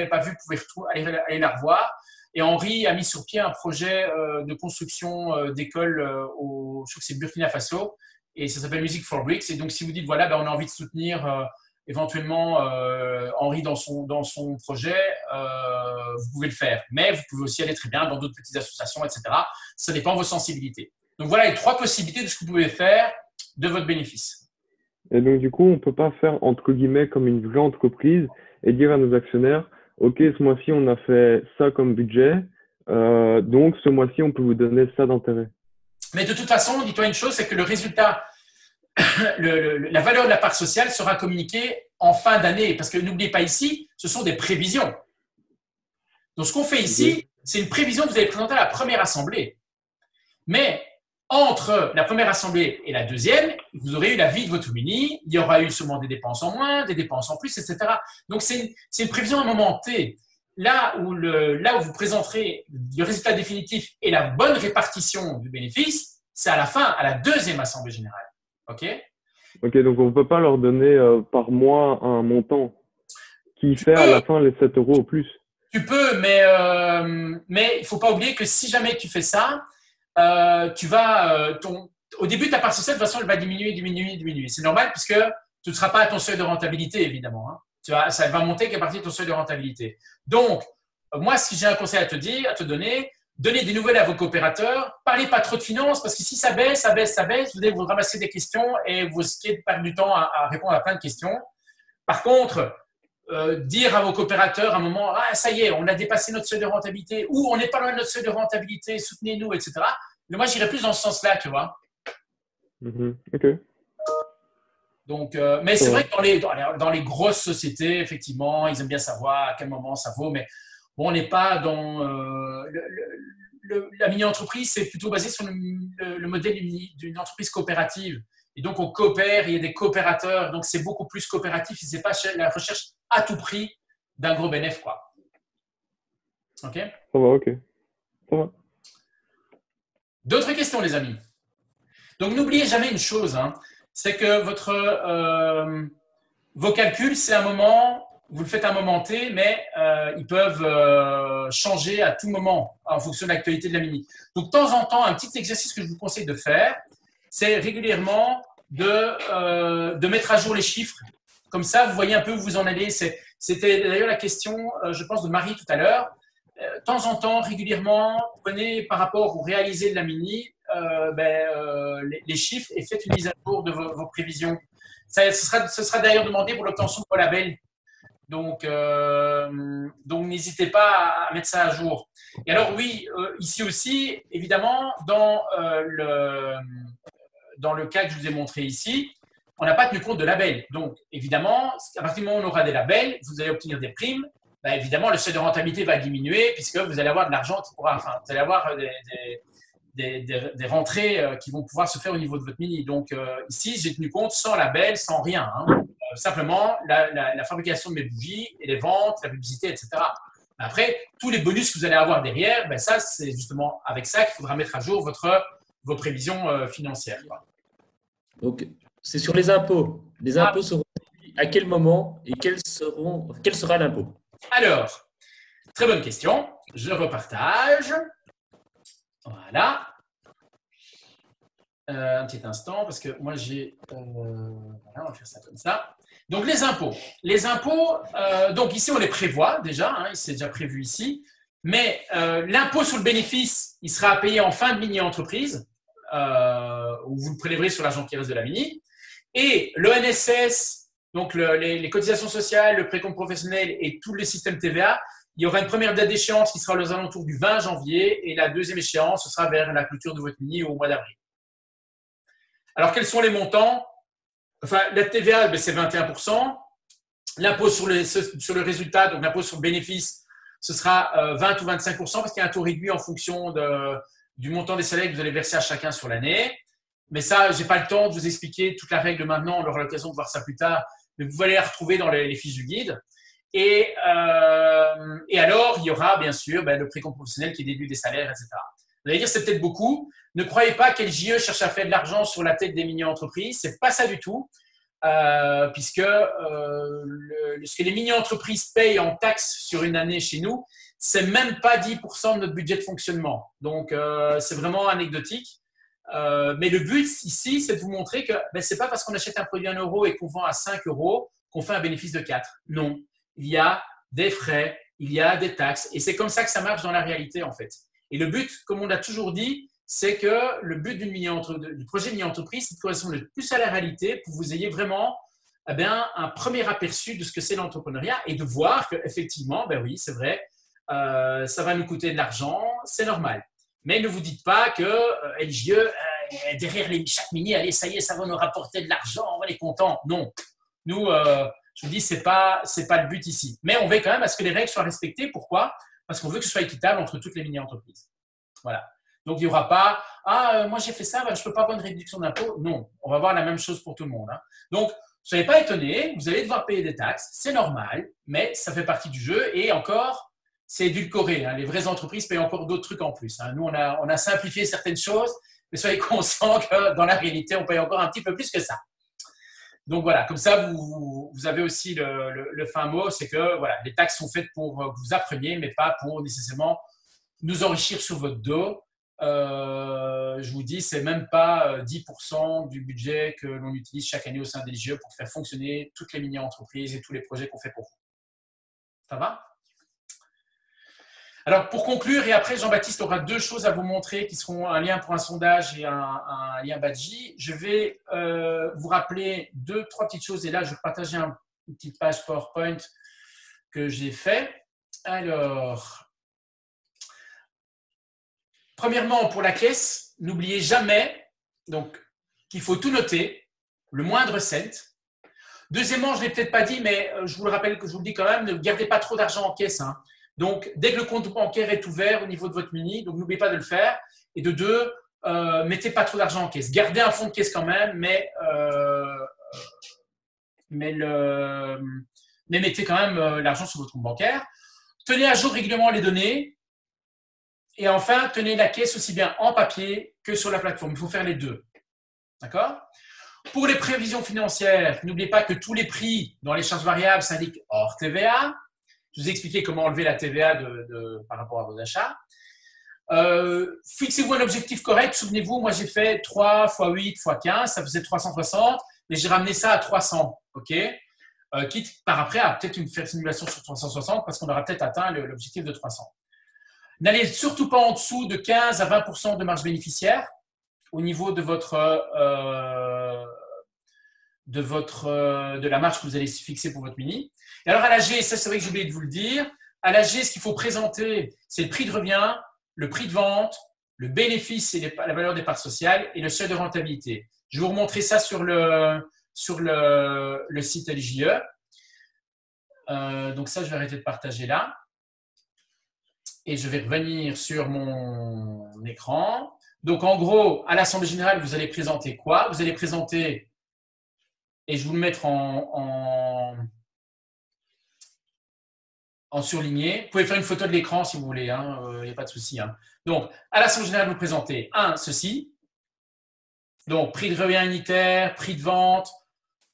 pas vu, vous pouvez aller la revoir. Et Henri a mis sur pied un projet de construction d'école je crois que c'est Burkina Faso, et ça s'appelle Music for Bricks. Et donc, si vous dites, voilà, on a envie de soutenir éventuellement Henri dans son projet, vous pouvez le faire. Mais vous pouvez aussi aller très bien dans d'autres petites associations, etc. Ça dépend de vos sensibilités. Donc, voilà les 3 possibilités de ce que vous pouvez faire de votre bénéfice. Et donc, du coup, on ne peut pas faire, entre guillemets, comme une vraie entreprise et dire à nos actionnaires, OK, ce mois-ci, on a fait ça comme budget, donc ce mois-ci, on peut vous donner ça d'intérêt. Mais de toute façon, dis-toi une chose, c'est que le résultat, la valeur de la part sociale sera communiquée en fin d'année. Parce que n'oubliez pas ici, ce sont des prévisions. Donc, ce qu'on fait ici, c'est une prévision que vous allez présenter à la première assemblée. Mais entre la première assemblée et la deuxième, vous aurez eu la vie de votre mini, il y aura eu sûrement des dépenses en moins, des dépenses en plus, etc. Donc, c'est une prévision à un moment T. Là où vous présenterez le résultat définitif et la bonne répartition du bénéfice, c'est à la fin, à la deuxième assemblée générale. OK? OK, donc on ne peut pas leur donner par mois un montant qui fait à la fin les 7 € au plus. Tu peux, mais il ne faut pas oublier que si jamais tu fais ça, tu vas, au début, ta part sociale, de toute façon, elle va diminuer. C'est normal puisque tu ne seras pas à ton seuil de rentabilité, évidemment. Ça va monter qu'à partir de ton seuil de rentabilité. Donc, moi, si j'ai un conseil à te donner, donnez des nouvelles à vos coopérateurs. Parlez pas trop de finances parce que si ça baisse, vous allez vous ramasser des questions et vous risquez de perdre du temps à répondre à plein de questions. Par contre, dire à vos coopérateurs à un moment, ah, ça y est, on a dépassé notre seuil de rentabilité ou on n'est pas loin de notre seuil de rentabilité, soutenez-nous, etc. Mais moi, j'irais plus dans ce sens-là, tu vois. OK. Donc, mais c'est vrai que dans les grosses sociétés, effectivement, ils aiment bien savoir à quel moment ça vaut. Mais bon, on n'est pas dans… la mini-entreprise, c'est plutôt basé sur le modèle d'une entreprise coopérative. Et donc, on coopère, il y a des coopérateurs. Donc, c'est beaucoup plus coopératif. Ce n'est pas la recherche à tout prix d'un gros bénéfice, quoi. OK? Ça va, OK. Ça va. D'autres questions, les amis? Donc, n'oubliez jamais une chose, c'est que vos calculs, c'est un moment, vous le faites à un moment T, mais ils peuvent changer à tout moment en fonction de l'actualité de la mini. Donc, de temps en temps, un petit exercice que je vous conseille de faire, c'est régulièrement de mettre à jour les chiffres. Comme ça, vous voyez un peu où vous en allez. C'était d'ailleurs la question, je pense, de Marie tout à l'heure. De temps en temps, régulièrement, prenez par rapport au réalisé de la mini les chiffres et faites une mise à jour de vos prévisions. Ce sera d'ailleurs demandé pour l'obtention de vos labels. Donc n'hésitez pas à mettre ça à jour. Et alors oui, ici aussi, évidemment, dans le cas que je vous ai montré ici, on n'a pas tenu compte de labels. Donc évidemment, à partir du moment où on aura des labels, vous allez obtenir des primes. Ben, évidemment, le seuil de rentabilité va diminuer puisque vous allez avoir de l'argent vous allez avoir des rentrées qui vont pouvoir se faire au niveau de votre mini. Donc ici, j'ai tenu compte sans label, sans rien. Simplement la fabrication de mes bougies et les ventes, la publicité, etc. Après, tous les bonus que vous allez avoir derrière, ben ça, c'est justement avec ça qu'il faudra mettre à jour vos prévisions financières. Donc, c'est sur les impôts. Les impôts seront à quel moment et quel sera l'impôt? Alors, très bonne question. Je repartage. Voilà. Un petit instant, parce que moi, j'ai… voilà, on va faire ça comme ça. Donc, les impôts. Les impôts, donc ici, on les prévoit déjà. C'est déjà prévu ici. Mais l'impôt sur le bénéfice, il sera payé en fin de mini-entreprise, où vous le prélèverez sur l'argent qui reste de la mini. Et l'ONSS, donc les cotisations sociales, le précompte professionnel et tout le système TVA, il y aura une première date d'échéance qui sera aux alentours du 20 janvier et la deuxième échéance, ce sera vers la clôture de votre mini au mois d'avril. Alors, quels sont les montants? Enfin, la TVA, c'est 21%. L'impôt sur le résultat, donc l'impôt sur le bénéfice, ce sera 20 ou 25% parce qu'il y a un taux réduit en fonction du montant des salaires que vous allez verser à chacun sur l'année. Mais ça, je n'ai pas le temps de vous expliquer toute la règle maintenant. On aura l'occasion de voir ça plus tard. Mais vous allez la retrouver dans les fiches du guide. Et alors, il y aura bien sûr le précompte professionnel qui est déduit des salaires, etc. Vous allez dire, c'est peut-être beaucoup. Ne croyez pas qu'LJE cherche à faire de l'argent sur la tête des mini-entreprises. Ce n'est pas ça du tout. Puisque ce que les mini-entreprises payent en taxes sur une année chez nous, ce n'est même pas 10% de notre budget de fonctionnement. Donc, c'est vraiment anecdotique. Mais le but ici, c'est de vous montrer que ce n'est pas parce qu'on achète un produit à 1 euro et qu'on vend à 5 euros qu'on fait un bénéfice de 4. Non, il y a des frais, il y a des taxes. Et c'est comme ça que ça marche dans la réalité, en fait. Et le but, comme on l'a toujours dit, c'est que le but du projet mini-entreprise, c'est de correspondre le plus à la réalité pour que vous ayez vraiment un premier aperçu de ce que c'est l'entrepreneuriat et de voir qu'effectivement, oui, c'est vrai, ça va nous coûter de l'argent, c'est normal. Mais ne vous dites pas que LJE, derrière chaque mini, allez, ça y est, ça va nous rapporter de l'argent, on va être contents. Non. Nous, je vous dis, c'est pas le but ici. Mais on veut quand même à ce que les règles soient respectées. Pourquoi? Parce qu'on veut que ce soit équitable entre toutes les mini-entreprises. Voilà. Donc, il n'y aura pas « Ah, moi, j'ai fait ça, je ne peux pas avoir une réduction d'impôt. » Non, on va avoir la même chose pour tout le monde. Donc, ne soyez pas étonnés, vous allez devoir payer des taxes. C'est normal, mais ça fait partie du jeu. Et encore, c'est édulcoré. Les vraies entreprises payent encore d'autres trucs en plus. Nous, on a simplifié certaines choses, mais soyez conscients que dans la réalité, on paye encore un petit peu plus que ça. Donc voilà, comme ça, vous avez aussi le fin mot, c'est que voilà, les taxes sont faites pour que vous appreniez, mais pas pour nécessairement nous enrichir sur votre dos. Je vous dis, c'est même pas 10% du budget que l'on utilise chaque année au sein des LJE pour faire fonctionner toutes les mini-entreprises et tous les projets qu'on fait pour vous. Ça va? Alors, pour conclure, et après Jean-Baptiste aura 2 choses à vous montrer qui seront un lien pour un sondage et un lien Badji. Je vais vous rappeler 2-3 petites choses. Et là, je vais partager une petite page PowerPoint que j'ai fait. Alors, premièrement, pour la caisse, n'oubliez jamais qu'il faut tout noter, le moindre cent. Deuxièmement, je ne l'ai peut-être pas dit, mais je vous le rappelle, que je vous le dis quand même, ne gardez pas trop d'argent en caisse. Donc, dès que le compte bancaire est ouvert au niveau de votre mini, donc n'oubliez pas de le faire. Et de 2, mettez pas trop d'argent en caisse. Gardez un fonds de caisse quand même, mais mettez quand même l'argent sur votre compte bancaire. Tenez à jour régulièrement les données. Et enfin, tenez la caisse aussi bien en papier que sur la plateforme. Il faut faire les 2. D'accord? Pour les prévisions financières, n'oubliez pas que tous les prix dans les charges variables s'indiquent hors TVA. Je vous ai expliqué comment enlever la TVA par rapport à vos achats. Fixez-vous un objectif correct. Souvenez-vous, moi j'ai fait 3 x 8 x 15, ça faisait 360, mais j'ai ramené ça à 300. OK, quitte par après à peut-être faire une simulation sur 360 parce qu'on aura peut-être atteint l'objectif de 300. N'allez surtout pas en dessous de 15 à 20% de marge bénéficiaire au niveau de la marge que vous allez fixer pour votre mini. Et alors à l'AG, ça c'est vrai que j'ai oublié de vous le dire, à l'AG, ce qu'il faut présenter, c'est le prix de revient, le prix de vente, le bénéfice et la valeur des parts sociales et le seuil de rentabilité. Je vais vous remontrer ça sur le site LJE. Donc ça, je vais arrêter de partager là. Et je vais revenir sur mon écran. Donc en gros, à l'Assemblée générale, vous allez présenter quoi? Vous allez présenter, et je vais vous le mettre en surligné. Vous pouvez faire une photo de l'écran si vous voulez, il n'y a pas de souci. Donc, à l'Assemblée générale, vous présentez ceci. Donc, prix de revient unitaire, prix de vente,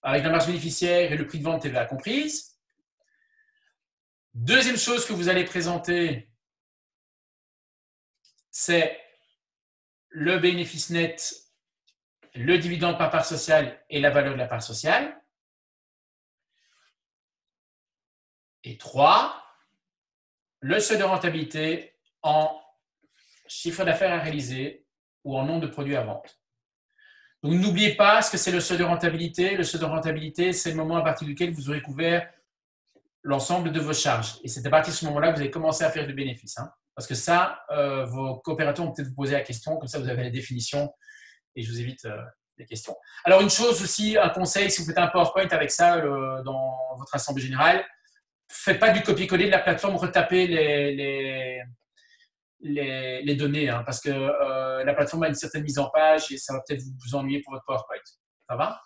avec la marge bénéficiaire et le prix de vente TVA comprise. Deuxième chose que vous allez présenter, c'est le bénéfice net, le dividende par part sociale et la valeur de la part sociale. Et 3, le seuil de rentabilité en chiffre d'affaires à réaliser ou en nombre de produits à vente. Donc, n'oubliez pas ce que c'est le seuil de rentabilité. Le seuil de rentabilité, c'est le moment à partir duquel vous aurez couvert l'ensemble de vos charges. Et c'est à partir de ce moment-là que vous allez commencer à faire du bénéfice. Parce que ça, vos coopérateurs vont peut-être vous poser la question. Comme ça, vous avez la définition et je vous évite les questions. Alors, une chose aussi, un conseil, si vous faites un PowerPoint avec ça dans votre assemblée générale, faites pas du copier-coller de la plateforme, retapez les données, parce que la plateforme a une certaine mise en page et ça va peut-être vous ennuyer pour votre PowerPoint. Ça va?